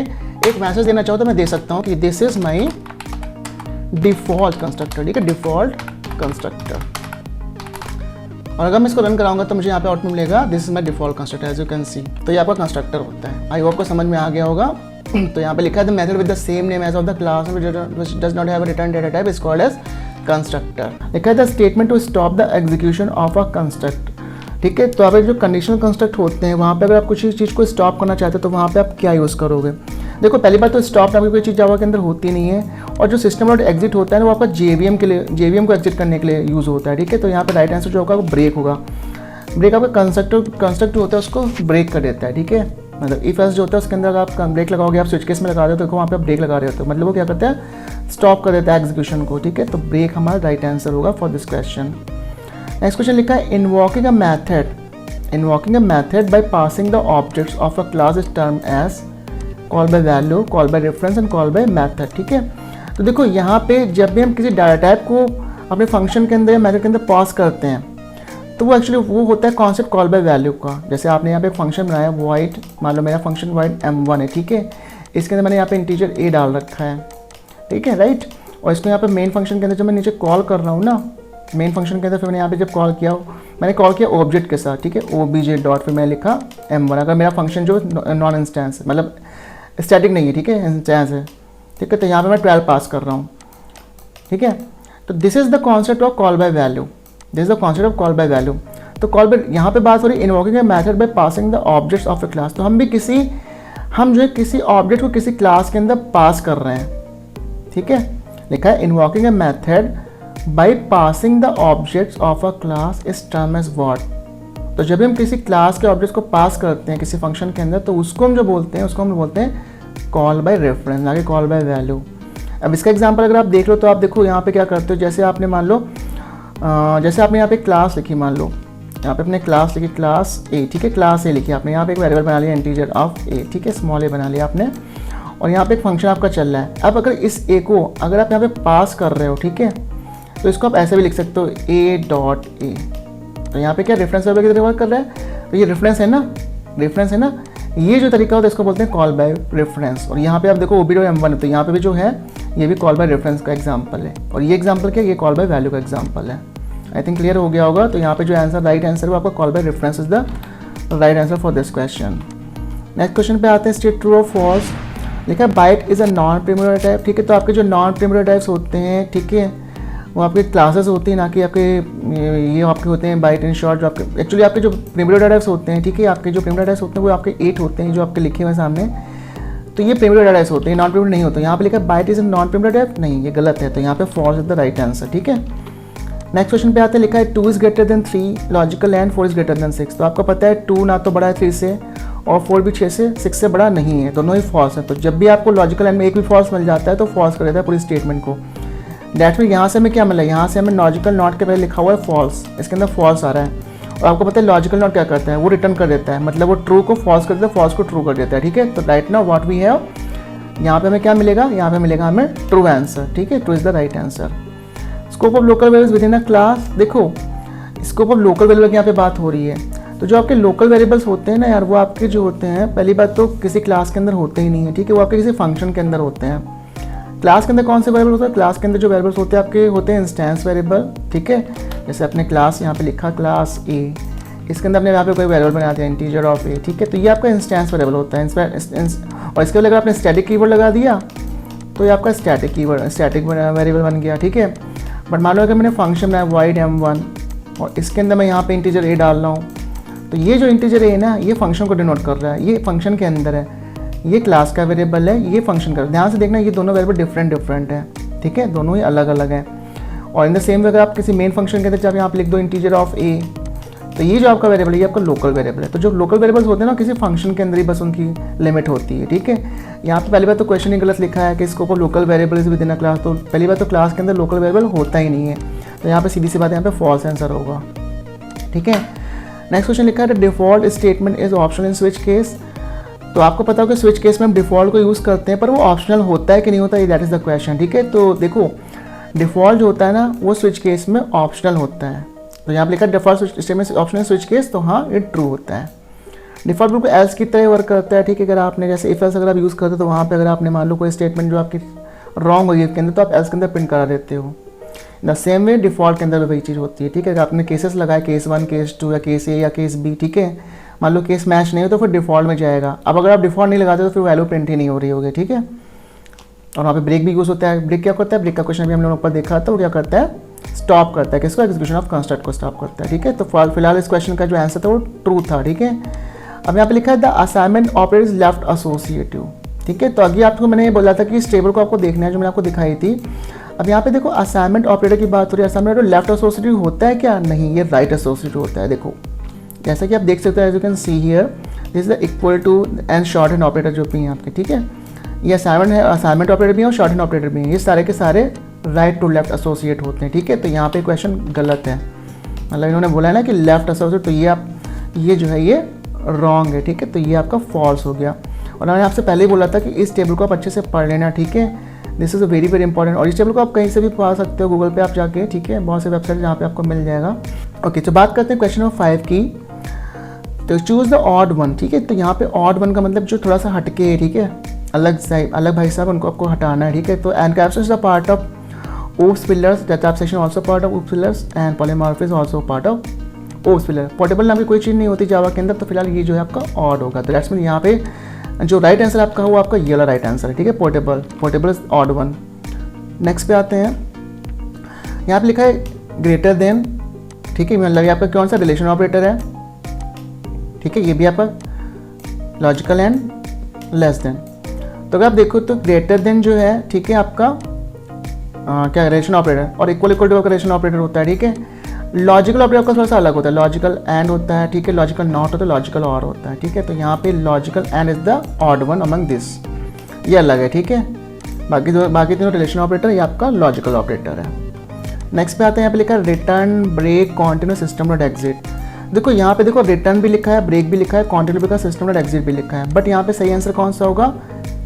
Speaker 1: एक मैसेज देना चाहूँ तो मैं दे सकता हूँ कि this is my default constructor, ठीक है, डिफॉल्ट कंस्ट्रक्टर। और अगर मैं इसको रन कराऊंगा तो मुझे यहाँ पे आउटपुट मिलेगा this is my default constructor as you can see. तो ये आपका कंस्ट्रक्टर होता है। आई होप को समझ में आ गया होगा। तो यहाँ पे लिखा है the method with the same name as of the class which does not have return data type is called as constructor. लिखा है the statement to stop the execution of a construct, ठीक है। तो आप जो कंडीशनल कंस्ट्रक्ट होते हैं वहाँ पे अगर आप कुछ चीज़ को स्टॉप करना चाहते हो तो वहाँ पे आप क्या यूज़ करोगे। देखो पहली बात तो स्टॉप नाम की कोई चीज़ जावा के अंदर होती नहीं है, और जो सिस्टम डॉट एग्जिट होता है ना वो आपका जेवीएम के लिए, जेवीएम को एग्जिट करने के लिए यूज़ होता है, ठीक है। तो यहाँ पे राइट आंसर जो होगा वो ब्रेक होगा। ब्रेक आपका कंस्ट्रक्ट होता है उसको ब्रेक कर देता है, ठीक है। मतलब इफ एल्स जो होता है उसके अंदर आप ब्रेक लगाओगे, आप स्विच केस में लगा रहे हो तो वहाँ पे आप ब्रेक लगा रहे होते हो, मतलब वो क्या करता है स्टॉप कर देता है एग्जीक्यूशन को, ठीक है। तो ब्रेक हमारा राइट आंसर होगा for this question. Next question लिखा है invoking a method by passing the objects of a class is term as call by value, call by reference and call by method, ठीक है। तो देखो यहाँ पे जब भी हम किसी डाटा टाइप को अपने फंक्शन के अंदर या मेथड के अंदर पास करते हैं तो वो एक्चुअली वो होता है कॉन्सेप्ट कॉल बाय वैल्यू का। जैसे आपने यहाँ पे एक फंक्शन बनाया वाइड, मान लो मेरा फंक्शन वाइड m1 है, ठीक है। इसके अंदर मैंने यहाँ पे इंटीजर a डाल रखा है, ठीक है, राइट। और इसको यहाँ पे मेन फंक्शन के अंदर जब मैं नीचे कॉल कर रहा हूँ ना, मेन फंक्शन के अंदर फिर मैंने यहाँ पे जब कॉल किया, मैंने कॉल किया ऑब्जेक्ट के साथ, ठीक है, obj डॉट, फिर मैंने लिखा m1। अगर मेरा फंक्शन जो नॉन इंस्टेंस है, मतलब स्टैटिक नहीं है, ठीक है, इंस्टेंस है, ठीक है। तो यहाँ पे मैं 12 पास कर रहा हूँ, ठीक है। तो this is the concept of call by value, this is the concept of call by value. तो कॉल बाय यहाँ पे बात हो रही है invoking a method by passing the objects of a class. तो हम जो है किसी ऑब्जेक्ट को किसी क्लास के अंदर पास कर रहे हैं, ठीक है। लिखा है invoking a method by passing the objects of a class is term as what. तो जब हम किसी क्लास के ऑब्जेक्ट्स को पास करते हैं किसी फंक्शन के अंदर तो उसको हम जो बोलते हैं उसको हम बोलते हैं कॉल बाय रेफरेंस, ना कि कॉल बाय वैल्यू। अब इसका एग्जांपल अगर आप देख लो तो आप देखो यहाँ पे क्या करते हो, जैसे आपने मान लो जैसे आपने यहाँ पे क्लास लिखी, मान लो यहाँ पे अपने क्लास लिखी क्लास ए, ठीक है, क्लास ए लिखी आपने, यहाँ पे एक वेरिएबल बना लिया इंटीजर ऑफ ए, ठीक है, स्मॉल ए बना लिया आपने, और यहाँ पे एक फंक्शन आपका चल रहा है। अब अगर इस ए को अगर आप यहाँ पे पास कर रहे हो, ठीक है, तो इसको आप ऐसे भी लिख सकते हो ए डॉट ए। तो यहाँ पे क्या रेफरेंस वेरिएबल की तरह वर्क कर रहा है, तो ये रेफरेंस है ना, रेफरेंस है ना, ये जो तरीका होता है इसको बोलते हैं कॉल बाय रेफरेंस। और यहाँ पे आप देखो ओबी डॉट m1 है, तो यहाँ पे भी जो है ये भी कॉल बाय रेफरेंस का एग्जांपल है, और ये एग्जांपल क्या है, ये कॉल बाय वैल्यू का एग्जांपल है। आई थिंक क्लियर हो गया होगा। तो यहाँ पे जो आंसर राइट आंसर है आपका call by reference is the right answer for this question. Next question पे आते हैं, स्टेट ट्रू और फॉल्स। लिखा है byte is a non primitive type, ठीक है। तो आपके जो नॉन प्रिमिटिव टाइप्स होते हैं, ठीक है, वो आपके क्लासेस होती हैं, ना कि आपके ये आपके होते हैं बाइट इन शॉर्ट। जो आपके एक्चुअली आपके जो प्रिमिटिव टाइप्स होते हैं, ठीक है, आपके जो प्रिमिटिव टाइप्स होते हैं वो आपके 8 होते हैं जो आपके लिखे हुए सामने। तो ये प्रिमिटिव टाइप्स होते हैं, नॉन प्रिमिटिव नहीं होते। यहाँ पे लिखा है byte is a non primitive type, नहीं, ये गलत है। तो यहाँ पे false is the right answer, ठीक है। नेक्स्ट क्वेश्चन पे आते हैं, लिखा है 2 is greater then 3 logical and 4 is greater then 6। तो आपको पता है 2 ना तो बड़ा है 3 से और 4 भी 6 से बड़ा नहीं है, दोनों ही फॉल्स है। तो जब भी आपको लॉजिकल एंड में एक भी फॉल्स मिल जाता है तो फॉल्स कर देता है पूरी स्टेटमेंट को। दैट मीन यहाँ से हमें क्या मिला, यहाँ से हमें लॉजिकल नॉट के पहले लिखा हुआ है फॉल्स, इसके अंदर फॉल्स आ रहा है। और आपको पता है लॉजिकल नॉट क्या करता है, वो रिटर्न कर देता है, मतलब वो ट्रू को फॉल्स कर देता है, फॉल्स को ट्रू कर देता है, ठीक है। तो right now what we have, यहाँ पे हमें क्या मिलेगा, यहाँ पे मिलेगा हमें ट्रू आंसर, ठीक है, true is the right answer. Scope of local variables with in a class, देखो स्कोप ऑफ लोकल वेरिएबल की यहाँ पे बात हो रही है। तो जो आपके लोकल वेरिएबल्स होते हैं ना यार, वो आपके जो होते हैं, पहली बात तो किसी क्लास के अंदर होते ही नहीं है, ठीक है, वो आपके किसी फंक्शन के अंदर होते हैं। क्लास के अंदर कौन से वेरिएबल होते हैं, क्लास के अंदर जो वेरिएबल्स होते हैं आपके होते हैं इंस्टेंस वेरिएबल, ठीक है, जैसे अपने क्लास यहाँ पे लिखा क्लास ए, इसके अंदर अपने यहाँ पे कोई वेरिएबल बना दिया इंटीजर ऑफ ए, ठीक है, तो ये आपका इंस्टेंस वेरिएबल होता है। और इसके अगर आपने स्टैटिक कीवर्ड लगा दिया तो ये आपका स्टैटिक वेरिएबल बन गया, ठीक है। बट मान लो अगर मैंने फंक्शन बनाया void m1 और इसके अंदर मैं यहाँ पे इंटीजर ए डाल रहा हूँ, तो ये जो इंटीजर ए ना ये फंक्शन को डिनोट कर रहा है, ये फंक्शन के अंदर है, ये क्लास का वेरिएबल है, ये फंक्शन का। ध्यान से देखना ये दोनों वेरिएबल डिफरेंट है, ठीक है, दोनों ही अलग अलग हैं। और इन द सेम वे अगर आप किसी मेन फंक्शन के अंदर जब यहाँ पे लिख दो इंटीजर ऑफ ए, तो ये जो आपका वेरिएबल है ये आपका लोकल वेरिएबल है। तो जो लोकल वेरिएबल्स होते हैं ना किसी फंक्शन के अंदर ही बस उनकी लिमिट होती है, ठीक है। यहाँ पे पहली बार तो क्वेश्चन ही गलत लिखा है कि scope of local variable is with in a class, तो पहली बार तो क्लास के अंदर लोकल वेरिएबल होता ही नहीं है, तो यहाँ पे सीधी सी बात यहाँ पे फॉल्स आंसर होगा, ठीक है। नेक्स्ट क्वेश्चन लिखा है default statement is optional in switch case. तो आपको पता होगा स्विच केस में हम डिफॉल्ट को यूज़ करते हैं, पर वो ऑप्शनल होता है कि नहीं होता है, दैट इज़ द क्वेश्चन, ठीक है। तो देखो डिफॉल्ट जो होता है ना वो स्विच केस में ऑप्शनल होता है, तो यहाँ पर लिखा है default statement optional switch case, तो हाँ ये ट्रू होता है। डिफॉल्ट बिल्कुल एल्स की तरह वर्क करता है, ठीक है। अगर आपने जैसे इफ एल्स अगर आप यूज़ करते हो तो वहाँ पे अगर आपने मान लो कोई स्टेटमेंट जो आपकी रॉन्ग होगी उसके अंदर, तो आप एल्स के अंदर प्रिंट करा देते हो। द सेम वे डिफॉल्ट के अंदर भी वही चीज़ होती है, ठीक है। अगर आपने केसेस लगाए केस 1, केस 2 या केस ए या केस बी, ठीक है, मान लो केस मैच नहीं हो तो फिर डिफॉल्ट में जाएगा। अब अगर आप डिफॉल्ट नहीं लगाते तो फिर वैल्यू प्रिंट ही नहीं हो रही होगी, ठीक है। और वहाँ पे ब्रेक भी यूज़ होता है। ब्रेक क्या करता है, ब्रेक का क्वेश्चन भी हम लोगों ने ऊपर देखा था, वो क्या करता है, स्टॉप करता है, किसको, एग्जीक्यूशन ऑफ कंस्ट्रक्ट को स्टॉप करता है, ठीक है। तो फिलहाल इस क्वेश्चन का जो आंसर था वो ट्रू था, ठीक है। अब यहाँ पे लिखा है the assignment operator is left associative, ठीक है। तो अभी आपको मैंने ये बोला था कि इस टेबल को आपको देखना है जो मैंने आपको दिखाई थी। अब यहाँ पे देखो असाइनमेंट ऑपरेटर की बात हो रही है, असाइनमेंट ऑपरेटर लेफ्ट एसोसिएटिव होता है क्या, नहीं, ये राइट एसोसिएटिव होता है। देखो जैसा कि आप देख सकते हो, as you can see here this is equal to and short hand operator जो भी हैं आपके, ठीक है। ये असाइनमेंट है, असाइनमेंट ऑपरेटर भी है और शॉर्ट हैंड ऑपरेटर भी है, ये सारे के सारे राइट टू लेफ्ट एसोसिएट होते हैं, ठीक है। तो यहाँ पे क्वेश्चन गलत है, मतलब इन्होंने बोला है ना कि लेफ्ट एसोसिएट, तो ये आप ये जो है ये रॉन्ग है, ठीक है। तो ये आपका फॉल्स हो गया। और मैंने आपसे पहले ही बोला था कि इस टेबल को आप अच्छे से पढ़ लेना, ठीक है। This is very very important. और इस टेबल को आप कहीं से भी पढ़ सकते हो, गूगल पे आप जाके, ठीक है, बहुत से वेबसाइट जहाँ पे आपको मिल जाएगा। ओके, तो बात करते हैं क्वेश्चन नंबर 5 की। तो चूज़ द ऑड वन, ठीक है। तो यहाँ पे ऑड वन का मतलब जो थोड़ा सा हटके है, ठीक है, अलग भाई साहब उनको आपको हटाना है, ठीक है। तो encapsulation is the part of OOPS pillars, data abstraction also part of OOPS pillars and polymorphism also part of OOPS pillar। Portable नाम की कोई चीज़ नहीं होती जावा के अंदर, तो फिलहाल ये जो है आपका ऑड होगा। तो दैट्स मीन यहाँ पे जो राइट आंसर आपका हुआ आपका ये वाला राइट आंसर है, ठीक है। Portable is odd one. Next पे आते हैं, यहाँ पे लिखा है ग्रेटर देन, ठीक है, मतलब ये आपका कौन सा रिलेशन ऑपरेटर है, ठीक है। ये भी आपका लॉजिकल एंड लेस देन। तो अगर आप देखो तो ग्रेटर देन जो है, ठीक है, आपका क्या रिलेशन ऑपरेटर, और इक्वल टू का रिलेशन ऑपरेटर होता है, ठीक है। लॉजिकल ऑपरेटर आपका थोड़ा सा अलग होता है, लॉजिकल एंड होता है, ठीक है, लॉजिकल नॉट होता है, लॉजिकल और होता है, ठीक है। तो यहाँ पे logical and is the odd one among this, ये अलग है, ठीक है। बाकी तीनों रिलेशन ऑपरेटर ये आपका लॉजिकल ऑपरेटर है। नेक्स्ट पे आते हैं, यहाँ पे लिखा है return, break, continue, system dot exit. देखो यहाँ पे देखो रिटर्न भी लिखा है, ब्रेक भी लिखा है, कॉन्टिन्यू भी लिखा है, सिस्टम डॉट एग्जिट भी लिखा है। बट यहाँ पे सही आंसर कौन सा होगा,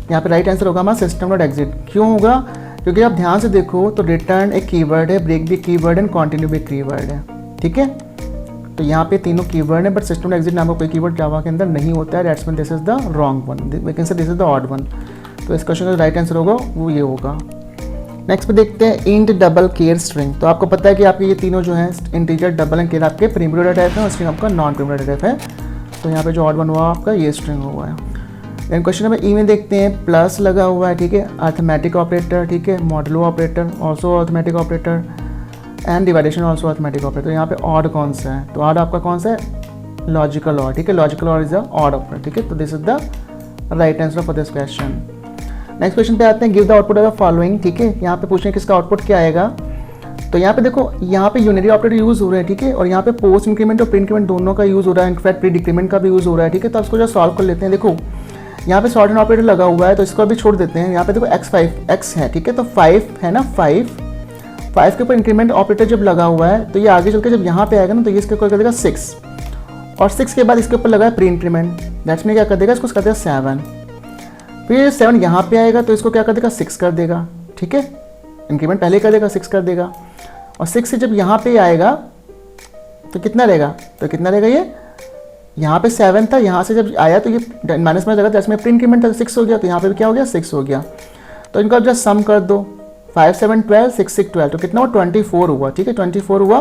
Speaker 1: यहाँ पे राइट आंसर होगा हमारा सिस्टम डॉट एग्जिट। क्यों होगा, क्योंकि आप ध्यान से देखो तो रिटर्न एक कीवर्ड है, ब्रेक भी कीवर्ड है, कॉन्टिन्यू भी कीवर्ड है, ठीक है। तो यहाँ पे तीनों कीवर्ड है, बट सिस्टम एग्जिट नाम का कोई कीवर्ड जावा के अंदर नहीं होता है। That's mean this is the wrong one, we can say this is the odd one. तो इस क्वेश्चन का राइट आंसर होगा वो ये होगा। नेक्स्ट पे देखते हैं इंट, डबल, केयर, स्ट्रिंग। तो आपको पता है कि आपके ये तीनों जो है इंटीजर, डबल एंड केयर आपके प्रीमिटिव डाटा टाइप है और स्ट्रिंग आपका नॉन प्रीमिटिव डाटा टाइप है। तो यहाँ पे जो ऑड वन हुआ आपका ये स्ट्रिंग हुआ है। देन क्वेश्चन नंबर ई में देखते हैं, प्लस लगा हुआ है, ठीक है, अर्थमेटिक ऑपरेटर, ठीक है, modulo operator also arithmetic operator and division also arithmetic operator. यहाँ पे ऑड कौन सा है, तो ऑड आपका कौन सा है, लॉजिकल ऑड, ठीक है, logical odd is the odd operator, ठीक है। तो this is the right answer for this question. Next question पे आते हैं, give the output of the following, ठीक है। यहाँ पे पूछें किसका आउटपुट क्या आएगा। तो यहाँ पे देखो यहाँ पे यूनिटरी ऑपरेटर यूज़ हो रहे हैं, ठीक है, और यहाँ पे पोस्ट इंक्रीमेंट और प्री इंक्रीमेंट दोनों का यूज़ हो रहा है, इनफैक्ट प्री डिक्रीमेंट का भी यूज़ हो रहा है, ठीक है। तो इसको जो सॉल्व कर लेते हैं, देखो यहाँ पे सॉर्ट एंड ऑपरेटर लगा हुआ है तो इसको अभी छोड़ देते हैं। यहाँ पे देखो x है, ठीक है, तो 5 है ना, 5 के ऊपर इंक्रीमेंट ऑपरेटर जब लगा हुआ है तो ये आगे चल के जब यहाँ पे आएगा ना तो ये इसके ऊपर कर देगा 6, और 6 के बाद इसके ऊपर लगा है प्री इंक्रीमेंट, दैट्स मीन क्या कर देगा, इसको कर देगा 7। फिर 7 यहाँ पे आएगा तो इसको क्या कर देगा, 6 कर देगा, ठीक है, इंक्रीमेंट पहले कर देगा 6 कर देगा। और 6 से जब यहाँ पे आएगा तो कितना रहेगा, तो कितना रहेगा, ये यहाँ पे 7 था, यहाँ से जब आया तो ये माइनस में लगा, तो इसमें प्री इंक्रीमेंट था 6 हो गया, तो यहाँ पे क्या हो गया, 6 हो गया। तो इनका जस्ट सम कर दो, 5 7 12, 6 6 12, तो कितना हुआ, 24 हुआ, ठीक है, 24 हुआ।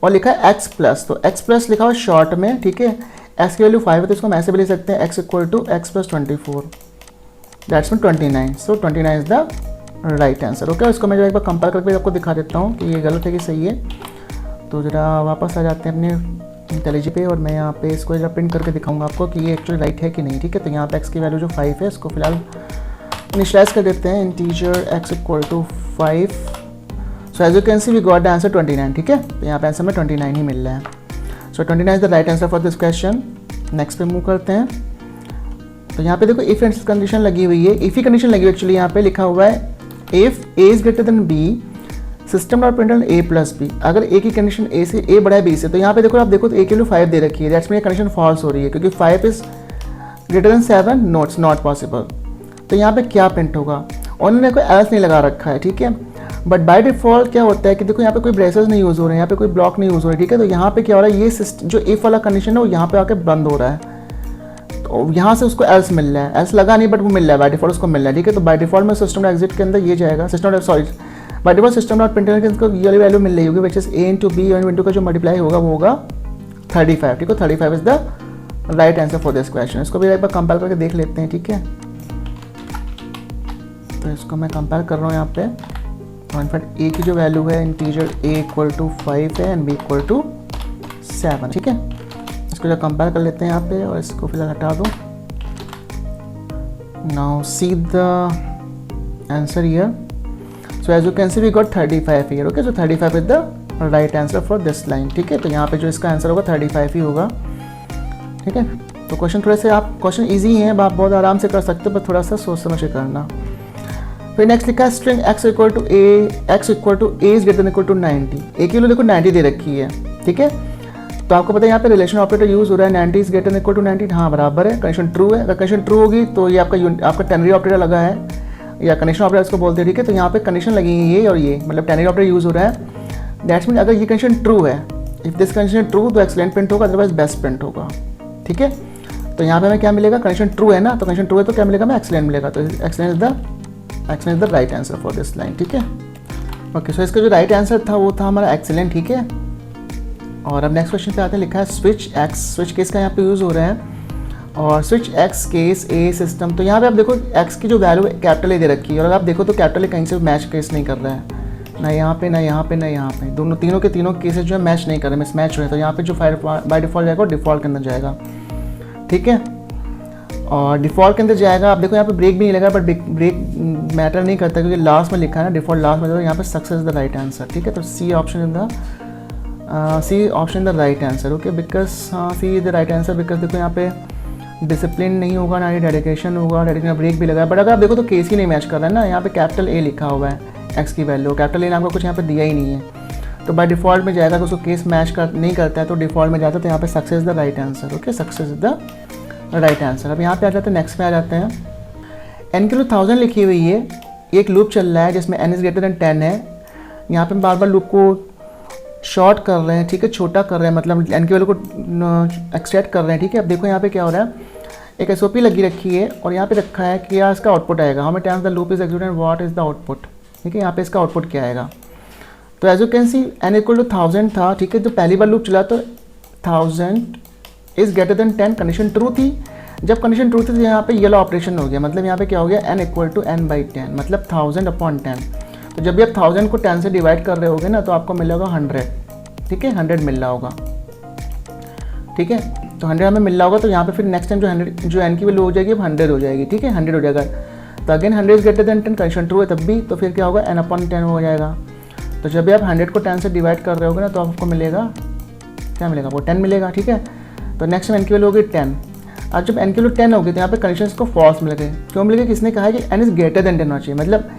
Speaker 1: और लिखा है x प्लस, तो x प्लस लिखा हुआ शॉर्ट में, ठीक है। x की वैल्यू 5 है तो इसको हम ऐसे भी ले सकते हैं x equal to x plus 24, that's mean 29, so 29 is the right answer. Okay, इसको मैं जो एक बार कंपेयर करके आपको दिखा देता हूँ कि ये गलत है कि सही है। तो ज़रा वापस आ जाते हैं अपने इंटेलिजी पे और मैं यहाँ पे इसको जरा प्रिंट करके दिखाऊंगा आपको कि ये एक्चुअली राइट है कि नहीं, ठीक है। तो यहाँ पे x की वैल्यू जो 5 है इसको फिलहाल इनिशियलाइज कर देते हैं, integer x equal to 5, so as you can see we got the answer 29, ठीक है। तो यहाँ पे आंसर में 29 ही मिल रहा है, सो 29 is the right answer for this question. Next पे मूव करते हैं। तो यहाँ पे देखो इफ एंड कंडीशन लगी हुई है, इफ ही कंडीशन लगी हुई एक्चुअली, यहाँ पे लिखा हुआ है if a is greater then b system dot print a plus b, अगर a की कंडीशन a से a बड़ा है b से, तो यहाँ पे देखो आप देखो तो a की वैल्यू 5 दे रखी है, दैट्स मीन कंडीशन फॉल्स हो रही है क्योंकि 5 is greater than 7, no it's not possible. तो यहाँ पे क्या प्रिंट होगा, उन्होंने कोई एल्स नहीं लगा रखा है, ठीक है। बट बाय डिफॉल्ट क्या होता है कि देखो यहाँ पे कोई ब्रेसेस नहीं यूज़ हो रहे हैं, यहाँ पे कोई ब्लॉक नहीं यूज़ हो रही है, ठीक है। तो यहाँ पे क्या हो रहा है, ये जो इफ वाला कंडीशन है वो यहाँ पे आके बंद हो रहा है, तो यहाँ से उसको एल्स मिल रहा है, एल्स लगा नहीं बट वो मिल रहा है, बाय डिफॉल्ट उसको मिल रहा है, ठीक है। तो बाय डिफॉल्ट में सिस्टम डॉट एग्जिट के अंदर ये जाएगा, system dot sorry by default system dot printer के अंदर ये वैल्यू मिल रही होगी, which is a into B और इंटू का जो मल्टीप्लाई होगा वो होगा 35, ठीक है। 35 is the right answer for this question. इसको भी एक बार कंपेयर करके देख लेते हैं, ठीक है। तो इसको मैं कंपेयर कर रहा हूँ यहाँ पे, और इनफैक्ट a की जो वैल्यू है इंटीजर a इक्वल टू 5 है एंड b इक्वल टू 7, ठीक है। इसको जो कंपेयर कर लेते हैं यहाँ पे और इसको फिलहाल हटा दो। Now see the answer here, so as you can see we got 35 here, okay. So 35 is the right answer for this line, ठीक है। तो यहाँ पे जो इसका आंसर होगा 35 ही होगा, ठीक है। तो क्वेश्चन थोड़े से आप क्वेश्चन ईजी हैं, आप बहुत आराम से कर सकते हो, पर थोड़ा सा सोच समझ के करना। फिर नेक्स्ट लिखा है string x equal to a is greater than equal to 90, a की वैल्यू देखो 90 दे रखी है, ठीक है। तो आपको पता है यहाँ पे रिलेशन ऑपरेटर यूज हो रहा है, 90 is greater than equal to 90, हाँ बराबर है, कंडीशन ट्रू है। अगर कंडीशन ट्रू होगी तो ये आपका टेनरी ऑपरेटर लगा है या कंडीशन ऑपरेटर इसको बोलते हैं, ठीक है। तो यहाँ पे कंडीशन लगी है ये और ये, मतलब टेनरी ऑपरेटर यूज हो रहा है, दैट्स मीन अगर ये कंडीशन ट्रू है, इफ दिस कंडीशन ट्रू तो एक्सीलेंट प्रिंट होगा, अदरवाइज बेस्ट प्रिंट होगा, ठीक है। तो यहाँ पे हमें क्या मिलेगा, कंडीशन ट्रू है ना, तो कंडीशन ट्रू है तो क्या मिलेगा, हमें एक्सीलेंट मिलेगा, तो excellent is the right answer for this line, ठीक है। ओके, सो इसका जो राइट आंसर था वो था हमारा एक्सीलेंट, ठीक है। और अब नेक्स्ट क्वेश्चन पे आते हैं, लिखा है स्विच एक्स, स्विच केस का यहाँ पे यूज़ हो रहा है, और स्विच एक्स केस ए सिस्टम। तो यहाँ पे आप देखो एक्स की जो वैल्यू कैपिटल ए दे रखी है, और अगर आप देखो तो कैपिटल ए कहीं से मैच केस नहीं कर रहा है, ना यहाँ पे ना यहाँ पे ना यहाँ पे, दोनों तीनों के तीनों केसेस जो है मैच नहीं कर रहे, मिस मैच हुए। तो यहाँ पे जो बाय डिफॉल्ट जाएगा डिफॉल्ट के अंदर जाएगा, ठीक है। और डिफ़ॉल्ट के अंदर जाएगा, आप देखो यहाँ पे ब्रेक भी नहीं लगा, बट ब्रेक मैटर नहीं करता क्योंकि लास्ट में लिखा है ना डिफ़ॉल्ट लास्ट में, तो यहाँ पे सक्सेस द राइट आंसर, ठीक है। तो C option in the right answer, okay, because C is the right answer, because देखो यहाँ पे डिसिप्लिन नहीं होगा ना, ये डेडिकेशन होगा, डेडिकेशन ब्रेक भी लगा है, बट अगर आप देखो तो केस ही नहीं मैच कर रहा है ना, यहाँ पे कैपिटल ए लिखा हुआ है एक्स की वैल्यू, कैपिटल ए ने आपको कुछ यहाँ पे दिया ही नहीं है, तो बाय डिफ़ॉल्ट में जाएगा, तो उसको केस मैच नहीं करता है तो डिफ़ॉल्ट में जाता है, तो यहाँ पे success the right answer, okay, success the right answer. अब यहाँ पे आ जाते हैं नेक्स्ट पे आ जाते हैं, n की वैल्यू 1000 लिखी हुई है, एक लूप चल रहा है जिसमें n इज ग्रेटर देन 10 है, यहाँ पे बार बार लूप को शॉर्ट कर रहे हैं, ठीक है, छोटा कर रहे हैं, मतलब n की वैल्यू को एक्सट्रैक्ट कर रहे हैं, ठीक है। अब देखो यहाँ पे क्या हो रहा है, एक SOP लगी रखी है और यहाँ पे रखा है कि यार इसका आउटपुट आएगा, how many times the loop is executed and what is the output, ठीक है। यहाँ पे इसका आउटपुट क्या आएगा, तो as you can see n equal to 1000 था, ठीक है। तो पहली बार लूप चला तो 1000 is greater then 10, condition true थी, जब कंडीशन ट्रू थी तो यहाँ पे येलो ऑपरेशन हो गया, मतलब यहाँ पे क्या हो गया, n equal to n by 10, मतलब 1000 अपॉन 10। तो जब भी आप 1000 को 10 से डिवाइड कर रहे होगे ना, तो आपको मिलेगा 100, ठीक है, 100 मिल रहा होगा, ठीक है। तो 100 हमें मिल रहा होगा, तो यहाँ पे फिर नेक्स्ट टाइम जो n की वैल्यू हो जाएगी, 100 हो जाएगी, ठीक है, 100 हो जाएगा। तो again 100 is greater then 10, condition true है तब भी, तो फिर क्या होगा, n अपॉन 10 हो जाएगा। तो जब भी आप 100 को 10 से डिवाइड कर रहे होगे ना, तो आपको मिलेगा क्या मिलेगा, वो 10 मिलेगा, ठीक है। तो नेक्स्ट टाइम n की वैल्यू होगी 10। अब जब n की वैल्यू 10 होगी तो यहाँ पे कंडीशंस को फॉल्स मिल गए, क्यों मिल गए, किसने कहा है कि n इज ग्रेटर देन 10 होना चाहिए, मतलब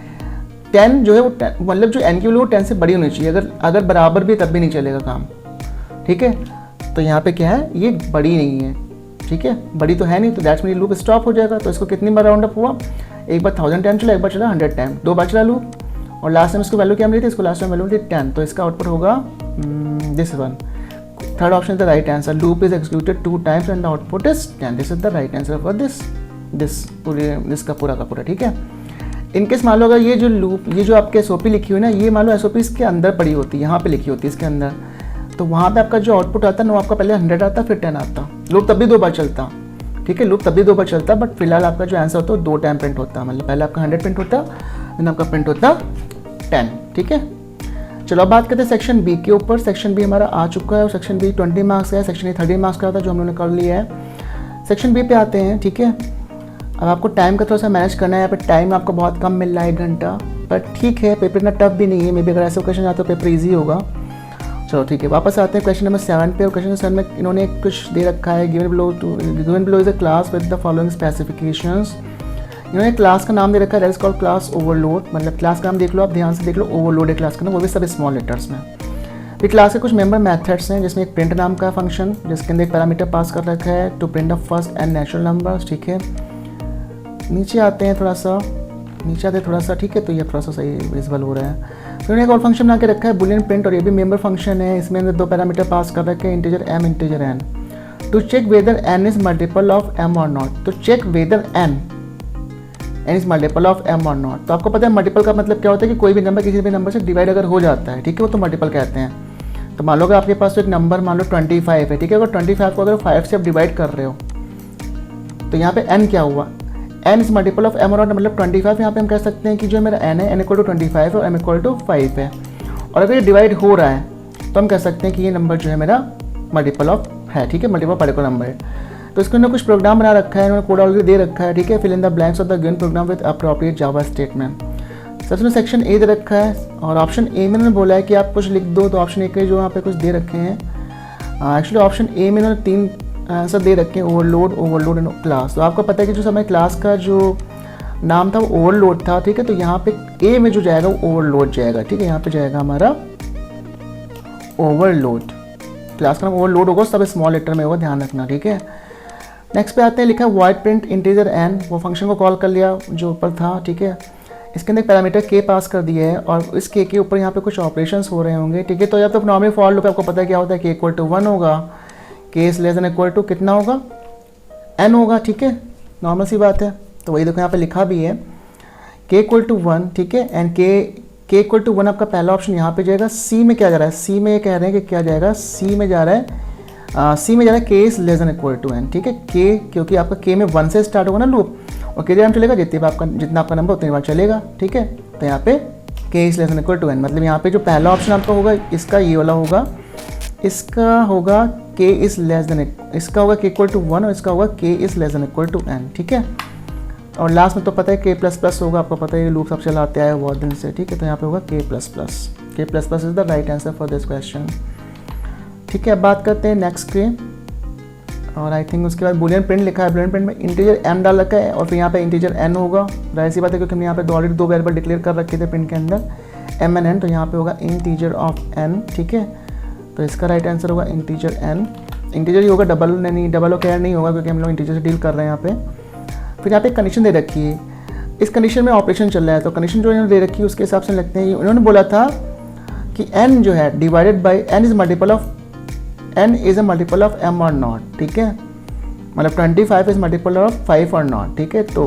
Speaker 1: 10 जो है वो मतलब जो n की वैल्यू 10 से बड़ी होनी चाहिए, अगर बराबर भी तब भी नहीं चलेगा काम, ठीक है। तो यहाँ पे क्या है, ये बड़ी नहीं है, ठीक है, बड़ी तो है नहीं, तो दैट्स मीन लूप स्टॉप हो जाएगा। तो इसको कितनी बार राउंड अप हुआ, एक बार 1000 टाइम चला, एक बार चला 100 टाइम, 2 बार चला लूप, और लास्ट टाइम इसको वैल्यू क्या मिली थी, इसको लास्ट टाइम वैल्यू मिली 10, तो इसका आउटपुट होगा this one, third option is the right answer, loop is executed 2 times and the output is 10, this is the right answer for this का पूरा ठीक है। इनकेस मान लो अगर ये जो लूप, ये जो आपके SOP लिखी हुई है ना, ये मान लो SOP इसके अंदर पड़ी होती है, यहाँ पे लिखी होती है इसके अंदर, तो वहाँ पे आपका जो आउटपुट आता है ना, वो आपका पहले 100 आता फिर 10 आता। लूप तब भी 2 बार चलता, ठीक है, लूप तब भी 2 बार चलता, बट फिलहाल आपका जो आंसर होता है 2 टाइम प्रिंट होता है, मतलब पहले आपका 100 प्रिंट होता, देन आपका प्रिंट होता 10, ठीक है। चलो अब बात करते हैं सेक्शन बी के ऊपर। सेक्शन बी हमारा आ चुका है और सेक्शन बी 20 मार्क्स का है, सेक्शन ए 30 मार्क्स का था जो हम लोगों ने कर लिया है। सेक्शन बी पे आते हैं, ठीक है। अब आपको टाइम का थोड़ा सा मैनेज करना है, यहाँ पे टाइम आपको बहुत कम मिल रहा है, 1 घंटा, पर ठीक है, पेपर इतना टफ भी नहीं है, मे बी अगर ऐसे क्वेश्चन आते तो पेपर ईजी होगा। चलो ठीक है, वापस आते हैं क्वेश्चन नंबर 7 पे। और क्वेश्चन नंबर 7 में इन्होंने कुछ दे रखा है, given below is a class with the following specifications. इन्होंने क्लास का नाम दे रखा है, that is called class overload, मतलब क्लास का नाम देख लो आप ध्यान से देख लो, ओवरलोड है क्लास का नाम, वो भी सब स्मॉल लेटर्स में। फिर क्लास के कुछ मेंबर मेथड्स हैं, जिसमें एक प्रिंट नाम का फंक्शन, जिसके अंदर एक पैरामीटर पास कर रखा है to print the first and natural numbers, ठीक है। नीचे आते हैं थोड़ा सा, ठीक है, तो ये थोड़ा सा सही विजिबल हो रहा है। फिर उन्होंने एक और फंक्शन बना के रखा है बुलियन प्रिंट, और ये भी मेंबर फंक्शन है, इसमें अंदर 2 पैरामीटर पास कर रखे हैं, integer m, integer n, to check whether n is multiple of m or not. तो check whether n is multiple of m or not. तो आपको पता है मल्टीपल का मतलब क्या होता है कि कोई भी नंबर किसी भी नंबर से डिवाइड अगर हो जाता है, ठीक है, वो तो मल्टीपल कहते हैं। तो मान लो कि आपके पास तो एक नंबर मान लो 25 है, ठीक है, अगर 25 को अगर 5 से आप डिवाइड कर रहे हो तो यहाँ पे n क्या हुआ, n is multiple of m or not, मतलब 25। यहाँ पे हम कह सकते हैं कि जो मेरा n है, n इक्वल टू 25 और m इक्वल टू 5 है, और अगर ये डिवाइड हो रहा है तो हम कह सकते हैं कि ये नंबर जो है मेरा मल्टीपल ऑफ है, ठीक है, मल्टीपल पर्टिकुलर नंबर है। तो इसको इन्होंने कुछ प्रोग्राम बना रखा है, इन्होंने कोड ऑलरेडी दे रखा है, ठीक है। Fill in the blanks of the given program with appropriate Java statement. सबसे सेक्शन ए दे रखा है, और ऑप्शन ए में इन्होंने बोला है कि आप कुछ लिख दो, तो ऑप्शन ए के जो यहाँ पे कुछ दे रखे हैं, एक्चुअली ऑप्शन ए में इन्होंने 3 आंसर दे रखे हैं, ओवरलोड एंड क्लास। तो आपको पता है कि जो समय क्लास का जो नाम था वो ओवरलोड था, ठीक है, तो यहाँ पे ए में जो जाएगा वो ओवरलोड जाएगा, ठीक है, यहाँ पे जाएगा हमारा ओवरलोड, क्लास का नाम ओवरलोड होगा, सब स्मॉल लेटर में होगा, ध्यान रखना, ठीक है। नेक्स्ट पे आते हैं, लिखा है वाइड प्रिंट इंटीजर n, वो फंक्शन को कॉल कर लिया जो ऊपर था, ठीक है। इसके अंदर पैरामीटर k पास कर दिया है, और इस k के ऊपर यहाँ पे कुछ ऑपरेशंस हो रहे होंगे, ठीक है। तो जब तक नॉर्मली फॉर लूप आपको पता है क्या होता है, k इक्वल टू 1 होगा, k is less than equal to कितना होगा, n होगा, ठीक है, नॉर्मल सी बात है। तो वही देखो यहाँ पे लिखा भी है k इक्वल टू 1, ठीक है, एंड k इक्वल टू 1 आपका पहला ऑप्शन यहाँ पे जाएगा। c में क्या जा रहा है, c में ये कह रहे हैं कि क्या जाएगा, c में जा रहा है k is less than equal to n, ठीक है। k क्योंकि आपका k में 1 से स्टार्ट होगा ना लूप, और k टाइम चलेगा जितना आपका नंबर उतनी बार चलेगा, ठीक है। तो यहाँ पे k is less than equal to n, मतलब यहाँ पे जो पहला ऑप्शन आपका होगा इसका ये वाला होगा, इसका होगा k इज लेस देन, इसका होगा k इक्वल टू 1 और इसका होगा k is less than equal to n, ठीक है। और लास्ट में तो पता है k प्लस प्लस होगा, आपको पता है ये लूप सब चलाते आए बहुत दिन से, ठीक है। तो यहाँ पे होगा k plus plus is the right answer for this question, ठीक है। अब बात करते हैं नेक्स्ट के, और आई थिंक उसके बाद बुलियन प्रिंट लिखा है, बुलियन प्रिंट में इंटीजर m डाल रखा है और फिर यहाँ पे इंटीजर n होगा, जाहिर सी बात है क्योंकि हमने यहाँ पे ऑलरेडी 2 वेरिएबल डिक्लेयर कर रखे थे प्रिंट के अंदर, m एंड n, तो यहाँ पे होगा इंटीजर ऑफ n, ठीक है। तो इसका राइट आंसर होगा इंटीजर n, इंटीजर ही होगा, डबल नहीं, डबल और नहीं होगा क्योंकि हम लोग इंटीजर से डील कर रहे हैं यहाँ पे। फिर यहाँ पे कंडीशन दे रखी है, इस कंडीशन में ऑपरेशन चल रहा है, तो कंडीशन जो इन्होंने दे रखी है उसके हिसाब से लगते हैं, उन्होंने बोला था कि n जो है divided by n is multiple of n is a multiple of m or not, ठीक है, मतलब 25 इज मल्टीपल ऑफ 5 और नॉट, ठीक है। तो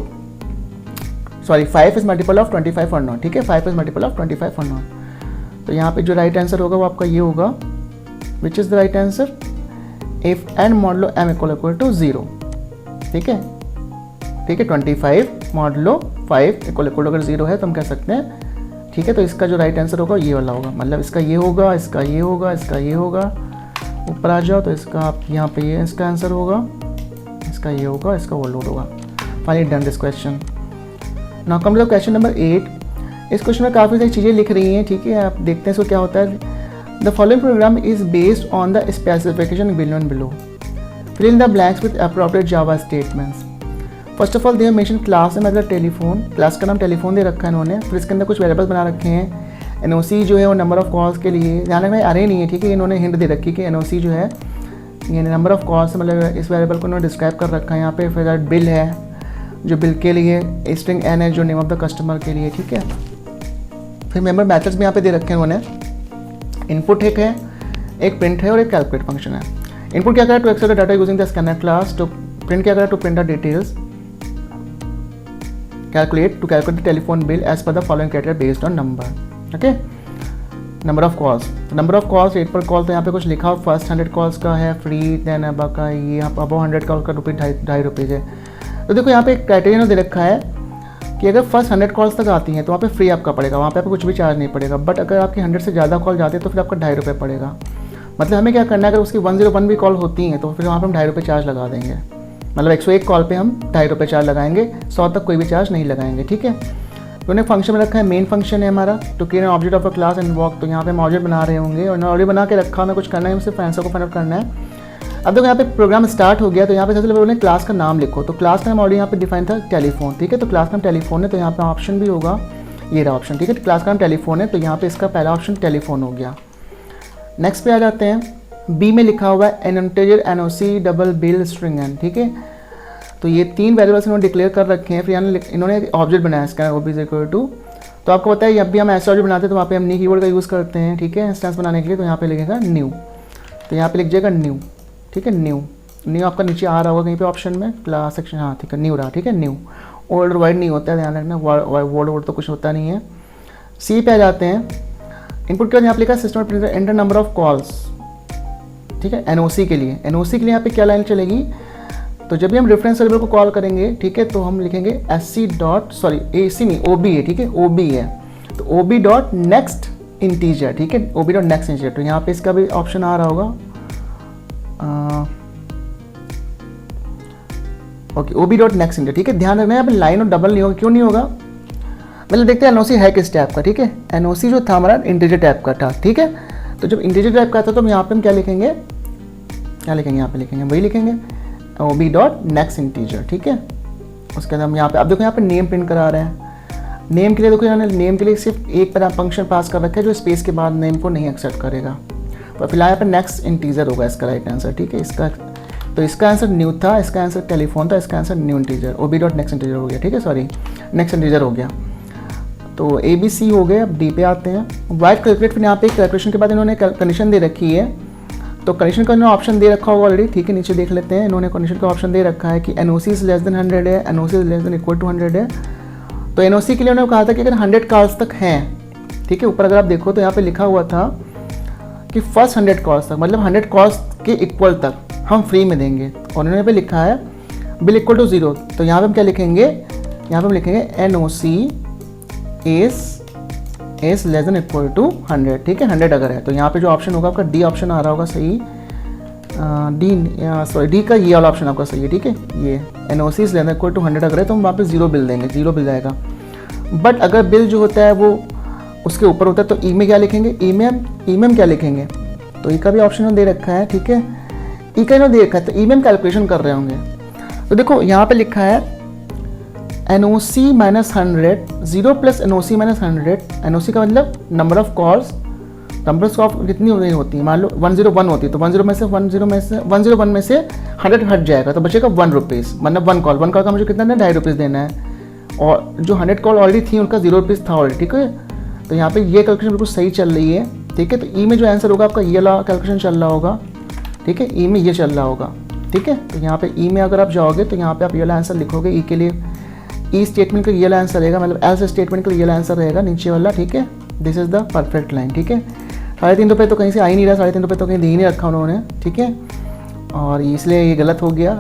Speaker 1: सॉरी 5 इज मल्टीपल ऑफ 25 और नॉट, ठीक है, 5 इज मल्टीपल ऑफ 25 और नॉट। तो यहाँ पे जो राइट आंसर होगा वो आपका ये होगा, which is the right answer, if n modulo m equal to 0, ठीक है, ठीक है, 25 मॉडलो 5 इक्वल अगर 0 है तो हम कह सकते हैं, ठीक है। तो इसका जो राइट आंसर होगा ये वाला होगा, मतलब इसका ये होगा, इसका ये होगा, इसका ये होगा, ऊपर आ जाओ तो इसका आप यहाँ पे ये इसका आंसर होगा, इसका ये होगा, इसका ओवरलोड होगा। Finally done this question. Now come to question number 8। इस क्वेश्चन में काफ़ी सारी चीज़ें लिख रही हैं, ठीक है, आप देखते हैं इसको क्या होता है। The following program is based on the specification below, fill in the blanks with appropriate Java statements. First of all दे मेंशन क्लास है, मतलब टेलीफोन, क्लास का नाम टेलीफोन दे रखा है इन्होंने। फिर इसके अंदर कुछ वेरिएबल्स बना रखे हैं, एनओसी जो है वो नंबर ऑफ कॉल्स के लिए, ध्यान रखना अरे नहीं है, ठीक है, इन्होंने हिंट दे रखी कि एनओसी जो है ये नंबर ऑफ कॉल्स, मतलब इस वेरिएबल को इन्होंने डिस्क्राइब कर रखा है यहाँ पे। फिर बिल है, जो बिल के लिए, स्ट्रिंग एन है जो नेम ऑफ द कस्टमर के लिए, ठीक है। फिर मेंबर मेथड्स भी यहाँ पे दे रखे हैं उन्होंने। इनपुट एक है, एक प्रिंट है और एक कैलकुलेट फंक्शन है। इनपुट क्या करें, to access the data using the scanner class, तो प्रिंट क्या करें, to print the details, calculate to calculate the telephone bill as per the following criteria based on number, okay. Number of calls, number of calls 8 per call, तो यहाँ पे कुछ लिखा हो फर्स्ट 100 कॉल्स का है फ्री, देन अब का ये अबव 100 कॉल का ₹2.5 है। तो देखो यहाँ पे एक क्राइटेरिया दे रखा है कि अगर फर्स्ट 100 कॉल्स तक आती हैं तो वहाँ पे फ्री आपका पड़ेगा, वहाँ पे आपको कुछ भी चार्ज नहीं पड़ेगा। बट अगर आपकी 100 से ज़्यादा कॉल जाती है तो फिर आपका ₹2.5 पड़ेगा। मतलब हमें क्या करना है, अगर उसकी 101 भी कॉल होती हैं तो फिर वहाँ पर हम ₹2.5 चार्ज लगा देंगे। मतलब 101 कॉल पे हम ₹2.5 चार्ज लगाएंगे, 100 तक कोई भी चार्ज नहीं लगाएंगे, ठीक है। तो उन्हें फंक्शन में रखा है, मेन फंक्शन है हमारा to create an object of a class and walk. तो यहाँ पे हम ऑब्जेक्ट बना रहे होंगे और ऑलरेडी बना के रखा, हमें कुछ करना है, सिर्फ आंसर को फाइंड आउट करना है। अब देखो यहाँ पे प्रोग्राम स्टार्ट हो गया, तो यहाँ पे सबसे पहले बोले क्लास का नाम लिखो। तो क्लास का नाम ऑलरेडी यहाँ पे डिफाइन था टेलीफोन, ठीक है। तो क्लास का नाम टेलीफोन है, तो यहाँ पे ऑप्शन भी होगा, ये रहा ऑप्शन, ठीक है। क्लास का नाम टेलीफोन है, तो यहाँ पे इसका पहला ऑप्शन टेलीफोन हो गया। नेक्स्ट पे आ जाते हैं, बी में लिखा हुआ है an integer NOC double bill string n, ठीक है। तो ये 3 वेरिएबल्स इन्होंने डिक्लेयर कर रखे हैं, फिर इन्होंने एक ऑब्जेक्ट बनाया इसका ओबी इज इक्वल टू। तो आपको पता है जब भी हम ऐसा ऑब्जेक्ट बनाते हैं तो वहाँ पे हम न्यू कीवर्ड का यूज़ करते हैं, ठीक है, इंस्टेंस बनाने के लिए। तो यहाँ पे लिखेगा न्यू, तो यहाँ पे लिख जाएगा न्यू, ठीक है। न्यू आपका नीचे आ रहा होगा कहीं पे ऑप्शन में, क्लास सेक्शन, हाँ ठीक है, न्यू रहा, ठीक है। न्यू ओल्ड और वाइड नहीं होता है, ध्यान रखना, वर्ड तो कुछ होता नहीं है। सी पे आ जाते हैं, इनपुट के बाद यहाँ पे लिखा system printer enter number of calls, ठीक है। एनओसी के लिए यहाँ पे क्या लाइन चलेगी, तो जब भी हम रेफरेंस वेरिएबल को कॉल करेंगे, ठीक है, तो हम लिखेंगे एसी नहीं ओबी है, ठीक है, ओबी है। तो ओबी डॉट नेक्स्ट इंटीजर, ठीक है, ओबी डॉट नेक्स्ट इंटीजर। तो यहाँ पे इसका भी ऑप्शन आ रहा होगा, ओके, ओबी डॉट नेक्स्ट इंटीजर, ठीक है। ध्यान रखना है यहाँ पे लाइन और डबल नहीं होगा, क्यों नहीं होगा, मतलब देखते हैं एनओसी है किस टाइप का, ठीक है। एनओसी जो था हमारा इंटीजर टाइप का था, ठीक है। तो जब इंटीजर टाइप का था तो हम यहाँ पे हम क्या लिखेंगे, यहाँ पे लिखेंगे वही लिखेंगे ओबी डॉट नेक्स्ट इंटीजर, ठीक है। उसके बाद हम यहाँ पे, अब देखो यहाँ पे नेम प्रिंट करा रहे हैं। नेम के लिए देखो यहाँ नेम के लिए सिर्फ एक फंक्शन पास कर रखा है जो स्पेस के बाद नेम को नहीं एक्सेप्ट करेगा। तो फिलहाल यहाँ पे नेक्स्ट इंटीजर होगा इसका राइट आंसर, ठीक है। इसका आंसर न्यू था, इसका आंसर टेलीफोन था, इसका आंसर न्यू इंटीजर, ओबी डॉट नेक्स्ट इंटीजर हो गया, ठीक है, सॉरी नेक्स्ट इंटीजर हो गया। तो ए बी सी हो गए। अब डी पे आते हैं, वाइट कैलकुलेट। फिर यहाँ पे कैलकुलेशन के बाद इन्होंने कंडीशन दे रखी है, तो कंडीशन का इन्होंने ऑप्शन दे रखा होगा ऑलरेडी, ठीक है। नीचे देख लेते हैं, इन्होंने कंडीशन का ऑप्शन दे रखा है कि एनओसी इज लेस देन 100 है, NOC is less than equal to 100 है। तो एनओसी के लिए उन्होंने कहा था कि अगर 100 कॉल्स तक हैं, ठीक है, ऊपर अगर आप देखो तो यहाँ पे लिखा हुआ था कि फर्स्ट 100 कॉल्स तक, मतलब 100 कॉल्स के इक्वल तक हम फ्री में देंगे। और उन्होंने पे लिखा है बिल इक्वल टू 0, तो यहाँ पे हम क्या लिखेंगे, यहाँ पे हम लिखेंगे NOC is less than equal to 100, ठीक है, 100 अगर है। तो यहाँ पे जो ऑप्शन होगा आपका डी ऑप्शन आ रहा होगा सही, डी का ये वाला ऑप्शन आपका सही है, ठीक है। ये NOC is less than equal to 100 अगर है तो हम वहाँ पे 0 बिल देंगे, 0 बिल जाएगा। बट अगर बिल जो होता है वो उसके ऊपर होता है तो ई में क्या लिखेंगे, ई में हम क्या लिखेंगे, तो ई का भी ऑप्शन दे रखा है, ठीक है। ई का दे रखा है, तो ई में हम कैलकुलेशन कर रहे होंगे। तो देखो यहाँ पे लिखा है NOC minus 100, 0 plus NOC minus 100। NOC का मतलब number of calls, number of कितनी होती है, मान लो 101 होती है, तो 101 में से 100 हट जाएगा, तो बचेगा ₹1, मतलब 1 कॉल का मुझे कितना है, ₹2.5 देना है। और जो 100 कॉल ऑलरेडी थी उनका ₹0 था ऑलरेडी, ठीक है। तो यहाँ पे ये कैलकुलेशन बिल्कुल सही चल रही है, ठीक है। तो ई में जो आंसर होगा आपका ये वाला कैलकुलेशन चल रहा होगा, ठीक है, ई में ये चल रहा होगा, ठीक है। तो यहाँ पे ई में अगर आप जाओगे तो यहाँ पे आप ये वाला आंसर लिखोगे, ई के लिए ई स्टेटमेंट का ये वाला आंसर रहेगा, मतलब एल्स स्टेटमेंट का ये वाला आंसर रहेगा नीचे वाला, ठीक है। This is the perfect line, ठीक है। ₹3.5 तो कहीं से आ ही नहीं रहा, ₹3.5 तो कहीं दे ही नहीं रखा उन्होंने, ठीक है। और इसलिए ये गलत हो गया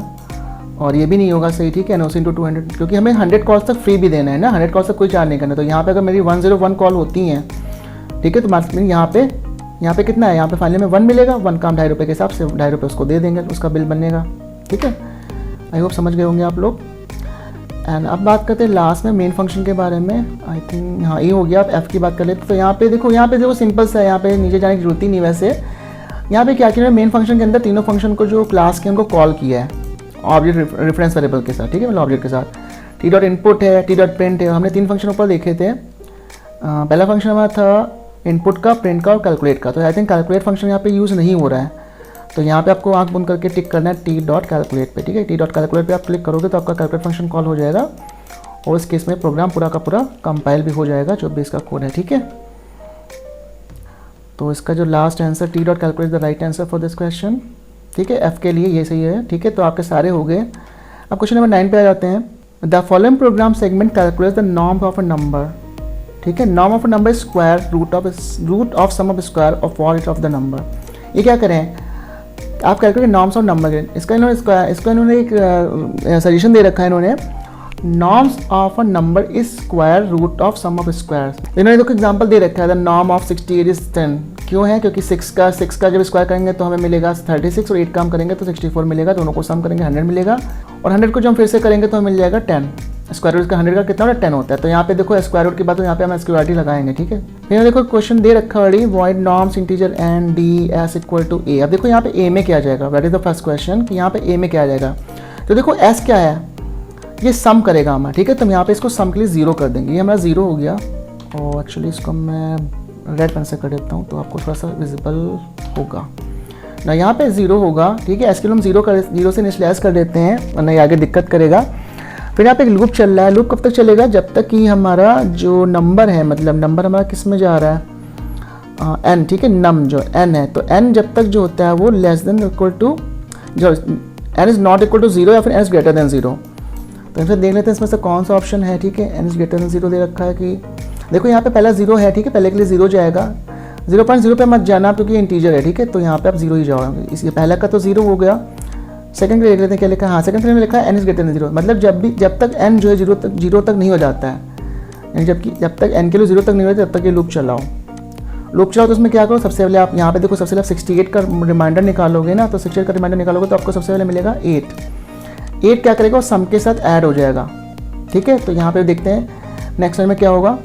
Speaker 1: और ये भी नहीं होगा सही, ठीक है। एनओसी इंटू 200, क्योंकि हमें 100 कॉल्स तक फ्री भी देना है ना, 100 कॉल्स तक कोई चार्ज नहीं करना। तो यहाँ पे अगर मेरी 101 कॉल होती हैं, ठीक है, तो मतलब यहाँ पे कितना है, यहाँ पे फाइनल में 1 मिलेगा, 1 का हम ₹2.5 के हिसाब से ₹2.5 उसको दे देंगे, उसका बिल बनेगा, ठीक है। आई होप समझ गए होंगे आप लोग। एंड अब बात करते हैं लास्ट में मेन फंक्शन के बारे में। आई थिंक हाँ ये हो गया। आप एफ की बात कर लेते तो यहाँ पे देखो सिंपल सा है, यहाँ पे नीचे जाने की जरूरत ही नहीं। वैसे यहाँ पे क्या किया, मेन फंक्शन के अंदर तीनों फंक्शन को जो क्लास के उनको कॉल किया है ऑब्जेक्ट रेफरेंस वेरिएबल के साथ, ठीक है, मतलब ऑब्जेक्ट के साथ। टी डॉट इनपुट है, टी डॉट प्रिंट है, हमने 3 फंक्शन ऊपर देखे थे। पहला फंक्शन हमारा था इनपुट का, प्रिंट का और कैलकुलेट का। तो आई थिंक कैलकुलेट फंक्शन यहाँ पे यूज़ नहीं हो रहा है, तो यहाँ पे आपको आंख बंद करके टिक करना है टी डॉट कैलकुलेट पे, ठीक है। टी डॉट कैलकुलेट पे आप क्लिक करोगे तो आपका कैलकुलेट फंक्शन कॉल हो जाएगा और इस केस में प्रोग्राम पूरा का पूरा कंपाइल भी हो जाएगा जो भी इसका कोड है, ठीक है। तो इसका जो last answer T dot calculate the right answer for this question, ठीक है। एफ के लिए ये सही है, ठीक है। तो आपके सारे हो गए। अब क्वेश्चन नंबर 9 पे आ जाते हैं। The following program segment calculate the norm of a number, ठीक है। Norm of number square root of sum of square of all of the number. ये क्या करें, आप कैलकुलेट नॉर्म्स ऑफ नंबर करें। इसका इन्होंने एक सजेशन दे रखा है इन्होंने, norms of a number is square root of sum of square. इन्होंने देखो एग्जांपल दे रखा है, द नॉर्म ऑफ 68 इज 10। क्यों है, क्योंकि 6 का जब स्क्वायर करेंगे तो हमें मिलेगा 36 और 8 का हम करेंगे तो 64 मिलेगा, दोनों को सम करेंगे 100 मिलेगा, और 100 को जो हम फिर से करेंगे तो हमें मिल जाएगा 10। स्क्वायर रूट का 100 का कितना होता है, 10 होता है। तो यहाँ पे देखो स्क्वायर रूट की बात, तो यहाँ पे हम स्क्वायरिटी लगाएंगे, ठीक है। फिर देखो क्वेश्चन दे रखा है void norms integer N D S equal to A. अब देखो यहाँ पे ए में क्या आ जाएगा, that is the first question कि यहाँ पे ए में क्या आ जाएगा। तो देखो एस क्या है, ये सम करेगा हमारा, ठीक है। तो हम यहाँ पे इसको सम के लिए 0 कर देंगे, ये हमारा 0 हो गया। और एक्चुअली इसको मैं रेड पेन से कर देता हूँ तो आपको थोड़ा सा विजिबल होगा ना। यहाँ पे 0 होगा, ठीक है। एस के लिए हम 0 से इनिशियलाइज कर देते हैं वरना ये आगे दिक्कत करेगा। फिर यहाँ पे एक लूप चल रहा है, लूप कब तक चलेगा, जब तक कि हमारा जो नंबर है, मतलब नंबर हमारा किस में जा रहा है, एन, ठीक है। नम जो एन है, तो एन जब तक जो होता है वो लेस देन इक्वल टू, जो n is not equal to 0 या फिर एन इज़ ग्रेटर देन 0। तो इनसे देख लेते हैं इसमें से कौन सा ऑप्शन है, ठीक है। एन इज़ ग्रेटर देन 0 दे रखा है कि देखो यहाँ पे पहला 0 है, ठीक है। पहले के लिए 0 जाएगा, 0.0 पे मत जाना क्योंकि इंटीजर है, ठीक है। तो यहाँ पे आप 0 ही जाओगे, इसलिए पहला का तो 0 हो गया। सेकंड के लिए देख लेते हैं क्या लिखा है, हाँ सेकंड के लिए लिखा है एन इज ग्रेटर देन 0, मतलब जब तक एन जो है 0 तक नहीं हो जाता है, यानी जब तक एन के लिए 0 तक नहीं होता तब तक ये लूप चलाओ। तो उसमें क्या करो, सबसे पहले आप यहाँ पे देखो, सबसे पहले 68 का रिमाइंडर निकालोगे ना, तो 68 का रिमाइंडर निकालोगे तो आपको सबसे पहले मिलेगा 8 क्या करेगा, सम के साथ ऐड हो जाएगा, ठीक है। तो यहाँ पे देखते हैं नेक्स्ट में क्या होगा,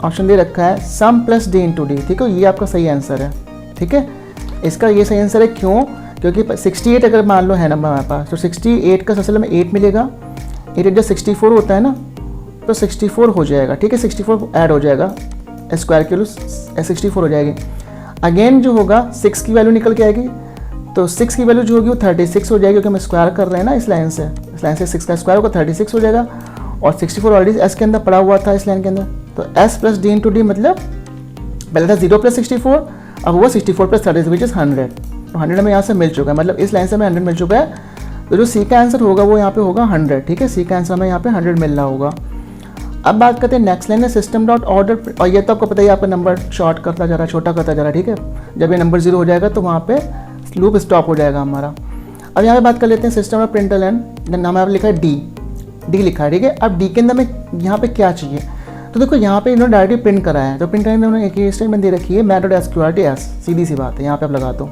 Speaker 1: ऑप्शन दे रखा है सम प्लस डी इंटू डी, ठीक है। ये आपका सही आंसर है, ठीक है। इसका ये सही आंसर है, क्यों, क्योंकि 68 अगर मान लो है नंबर हमारे पास, तो 68 का सबसे पहले 8 मिलेगा, 8 जब 64 होता है ना, तो 64 हो जाएगा, ठीक है। 64 ऐड हो जाएगा, स्क्वायर के लिए 64 हो जाएगी। अगेन जो होगा 6 की वैल्यू निकल के आएगी, तो 6 की वैल्यू जो होगी वो 36 हो जाएगी, क्योंकि हम स्क्वायर कर रहे हैं ना इस लाइन से 6 का स्क्वायर होगा 36 हो जाएगा, और 64 ऑलरेडी एस के अंदर पड़ा हुआ था इस लाइन के अंदर। तो S plus D into D, मतलब पहले था 0 प्लस 64, अब हुआ 64 प्लस 36 विच इज़ 100। तो 100 हमें यहाँ से मिल चुका है, मतलब इस लाइन से हमें 100 मिल चुका है। तो जो सी का आंसर होगा वो यहाँ पे होगा 100, ठीक है। सी का आंसर हमें यहाँ पे 100 मिल रहा होगा। अब बात करते हैं नेक्स्ट लाइन है सिस्टम डॉट ऑर्डर, और ये तो आपको पता ही, आपका नंबर शॉर्ट करता जा रहा है, छोटा करता जा रहा है, ठीक है। जब ये नंबर 0 हो जाएगा तो वहाँ पे लूप स्टॉप हो जाएगा हमारा। अब यहाँ पे बात कर लेते हैं सिस्टम ऑफ प्रिंटलन, नाम यहाँ पे लिखा है डी लिखा है, ठीक है। अब डी के अंदर में यहाँ पे क्या चाहिए, तो देखो यहाँ पे इन्होंने डायरेक्टली प्रिंट करा है, तो प्रिंट करने में उन्होंने एक ही स्टेटमेंट दे रखी है, मैट एस क्यूआरटी एस, सीधी सी बात है, यहाँ पे आप लगा दो।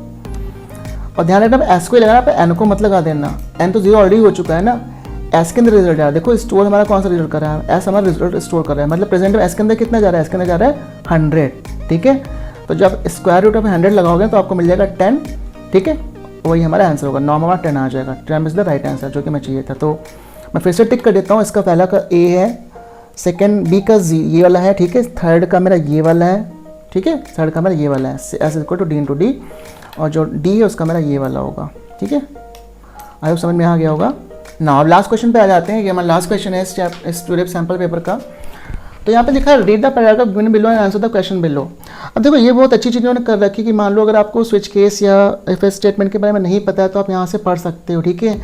Speaker 1: और ध्यान रखना एस को ही लगाना, पे एन को मत लगा देना, एन तो 0 ऑलरेडी हो चुका है ना। एस के अंदर रिजल्ट आ रहा है, देखो स्टोर हमारा कौन सा रिजल्ट कर रहा है, एस हमारा रिजल्ट स्टोर कर रहा है, मतलब प्रेजेंट में एस के अंदर कितना जा रहा है, एस के अंदर जा रहा है 100, ठीक है। तो जब स्क्वायर रूट ऑफ 100 लगाओगे तो आपको मिल जाएगा 10, ठीक है। वही हमारा आंसर होगा, नॉर्म हमारा 10 आ जाएगा, 10 इज द राइट आंसर जो कि मैं चाहिए था। तो मैं फिर से टिक कर देता हूँ, इसका पहला का ए है, सेकेंड बी का जी ये वाला है, ठीक है। थर्ड का मेरा ये वाला है, ठीक है। थर्ड का मेरा ये वाला है, s equal to d into d, और जो डी है उसका मेरा ये वाला होगा, ठीक है। आई होप समझ में आ गया होगा ना। अब लास्ट क्वेश्चन पे आ जाते हैं, ये हमारा लास्ट क्वेश्चन है इस पूरे सैम्पल पेपर का। तो यहाँ पे लिखा है read the paragraph given below and answer the question below. अब देखो ये बहुत अच्छी चीज़ उन्होंने कर रखी कि मान लो अगर आपको स्विच केस या इफ स्टेटमेंट के बारे में नहीं पता है तो आप यहाँ से पढ़ सकते हो, ठीक है।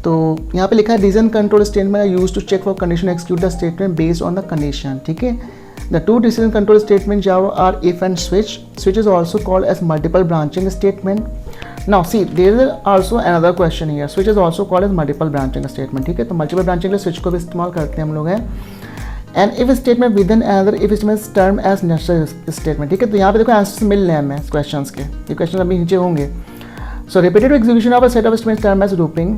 Speaker 1: तो यहाँ पे लिखा है decision control statement are used to check for condition execute the statement based on the condition, ठीक है। The two decision control statement Java are if and switch is also called as multiple branching statement. Now see there is also another question here, switch is also called as multiple branching statement, ठीक है। तो मल्टीपल ब्रांचिंग के लिए स्विच को भी इस्तेमाल करते हैं हम लोग हैं। And if statement within another if statement term as necessary statement, ठीक है। तो यहाँ पे देखो आंसर मिल रहे हैं हमें क्वेश्चन के, ये क्वेश्चन अभी नीचे होंगे। So repeated execution of a set of statements term as looping.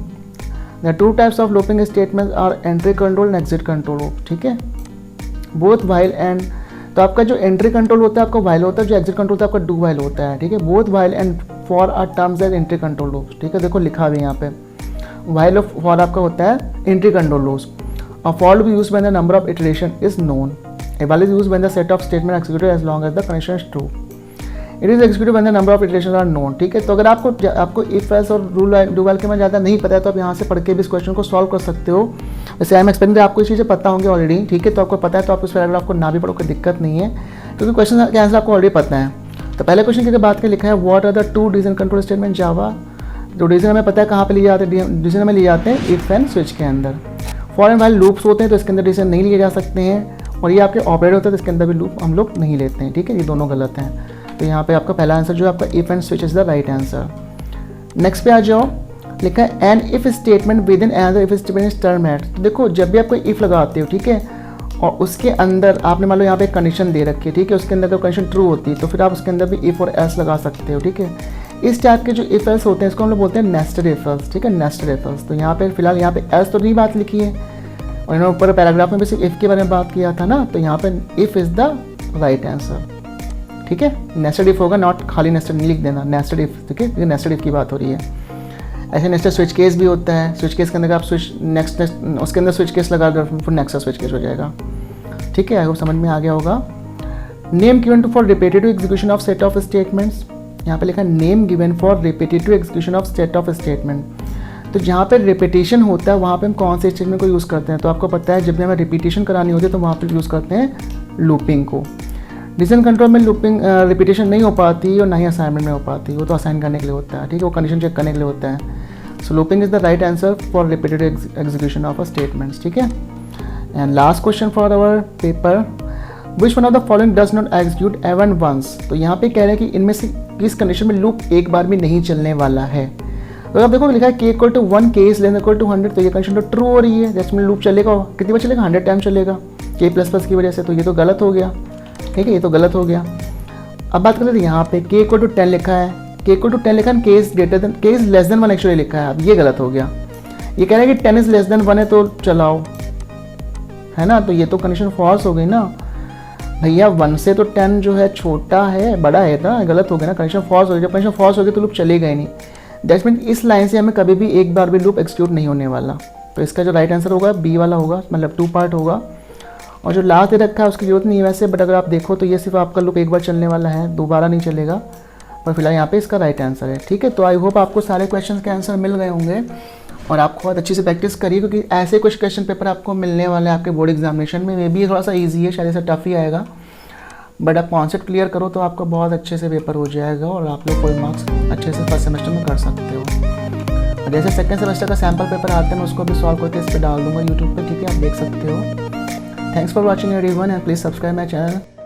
Speaker 1: The two types of looping statements are entry control and exit control, ठीक है। both while and, तो आपका जो एंट्री कंट्रोल होता है आपका while होता है, जो एग्जिट कंट्रोल होता है आपका do while होता है, ठीक है। both while and for are terms as entry control loops, ठीक है। देखो लिखा भी यहाँ पे while और for आपका होता है entry control loops। A for loop is used when the number of iteration is known. A while is used when the set of statement executed as long as the condition is true. It is executive when the number of iterations are known, ठीक है। तो अगर आपको इफ एल्स और रूल डू व्हाइल के में ज़्यादा नहीं पता है तो आप यहाँ से पढ़ के भी इस क्वेश्चन को सॉल्व कर सकते हो। वैसे आई एम एक्सपेक्टिंग आपको इस चीज़ें पता होंगे ऑलरेडी, ठीक है। तो आपको पता है तो आप उस पैराग्राफ को ना भी पढ़ो, कोई दिक्कत नहीं है, क्योंकि क्वेश्चन का आंसर आपको ऑलरेडी पता है। तो पहले क्वेश्चन की बात कर लिखा है what are the two decision control statement Java. जो डिसीजन हमें पता है कहाँ पे लिए जाते हैं, डिसीजन हमें लिए जाते हैं इफ एंड स्विच के अंदर। फॉर एंड व्हाइल लूप्स होते हैं तो इसके अंदर डिसीजन नहीं लिए जा सकते हैं। और ये आपके ऑपरेटर होता है, तो इसके अंदर भी लूप हम लोग नहीं लेते हैं, ठीक है, ये दोनों गलत हैं। तो यहाँ पे आपका पहला आंसर जो है आपका if and switch is the right answer. Next पे आ जाओ, लिखा है an if statement within another if statement is terminate. तो देखो जब भी आप कोई इफ़ लगाते हो, ठीक है, और उसके अंदर आपने मान लो यहाँ पे एक कंडीशन दे रखी है, ठीक है, उसके अंदर अगर कंडीशन ट्रू होती है तो फिर आप उसके अंदर भी इफ़ और एल्स लगा सकते हो, ठीक है। इस टाइप के जो इफ एल्स होते हैं इसको हम लोग बोलते हैं नेस्टेड इफ एल्स, ठीक है, नेस्टेड इफ एल्स। तो यहाँ पे फिलहाल यहाँ पे एल्स तो नहीं बात लिखी है, और इन्होंने ऊपर पैराग्राफ में भी सिर्फ इफ़ के बारे में बात किया था ना, तो यहाँ पे if is the right answer, ठीक है। नेस्टेड इफ होगा, नॉट खाली नेस्टेड नहीं लिख देना, नेस्टेड इफ, ठीक है, नेस्टेड इफ की बात हो रही है। ऐसे नेक्स्ट स्विच केस भी होता है, स्विच केस के अंदर आप स्विच नेक्स्ट उसके अंदर स्विच केस लगा कर फिर नेक्स्ट स्विच केस हो जाएगा, ठीक है। आई होप समझ में आ गया होगा। Name given for repetitive execution of set of statements, यहाँ पे लिखा है name given for repetitive execution of set of statement. तो जहाँ पे रिपीटेशन होता है वहाँ पे हम कौन से स्टेटमेंट को यूज़ करते हैं, तो आपको पता है जब भी हमें रिपीटेशन करानी होती है तो वहाँ पर यूज़ करते हैं लूपिंग को। डिसीजन कंट्रोल में लूपिंग रिपीटेशन नहीं हो पाती और ना ही असाइनमेंट में हो पाती, वो तो असाइन करने के लिए होता है, ठीक है, वो कंडीशन चेक करने के लिए होता है। So looping is the right answer for repeated execution of a statements, ठीक है। And last question for our paper, which one of the following does not execute even once. तो यहाँ पे कह रहे हैं कि इनमें से किस कंडीशन में लूप एक बार भी नहीं चलने वाला है। तो आप देखो लिखा है k equal to 1 k is less equal to 100, तो ये कंडीशन तो ट्रू हो रही है, जिसमें लूप चलेगा कितनी बार चलेगा, 100 टाइम चलेगा k प्लस प्लस की वजह से, तो ये तो गलत हो गया, ठीक है, ये तो गलत हो गया। अब बात करते हैं यहाँ पे k इक्वल टू 10 लिखा है, k इक्वल टू 10 लिखा है, k is less then 1 actually लिखा है, अब ये गलत हो गया। ये कह रहा है कि 10 इज लेस देन 1 है तो चलाओ, है ना, तो ये तो कंडीशन फॉल्स हो गई ना भैया, 1 से तो 10 जो है छोटा है, बड़ा है ना, गलत हो गया ना, कंडीशन फॉल्स हो गई। जब कंडीशन फॉल्स हो गई तो लूप चलेगा ही नहीं। दैट्स मीन इस लाइन से हमें कभी भी एक बार भी लूप एक्सिक्यूट नहीं होने वाला। तो इसका जो राइट आंसर होगा बी वाला होगा, मतलब 2 पार्ट होगा। और जो लास्ट दे रखा है उसकी जरूरत नहीं है वैसे, बट अगर आप देखो तो ये सिर्फ आपका लूप एक बार चलने वाला है, दोबारा नहीं चलेगा, पर फिलहाल यहाँ पे इसका राइट आंसर है, ठीक है। तो आई होप आपको सारे क्वेश्चन के आंसर मिल गए होंगे और आपको बहुत अच्छी से प्रैक्टिस करिए, क्योंकि ऐसे कुछ क्वेश्चन पेपर आपको मिलने वाले हैं आपके बोर्ड एग्जामिनेशन में। मे भी थोड़ा सा ईजी है, शायद से टफ ही आएगा, बट आप कॉन्सेप्ट क्लियर करो तो आपका बहुत अच्छे से पेपर हो जाएगा और आप लोग फुल मार्क्स अच्छे से फर्स्ट सेमेस्टर में कर सकते हो। और जैसे सेकंड सेमेस्टर का सैम्पल पेपर आता है मैं उसको भी सॉल्व करके इस पर डाल दूंगा यूट्यूब पे, ठीक है, आप देख सकते हो। Thanks for watching everyone and please subscribe my channel.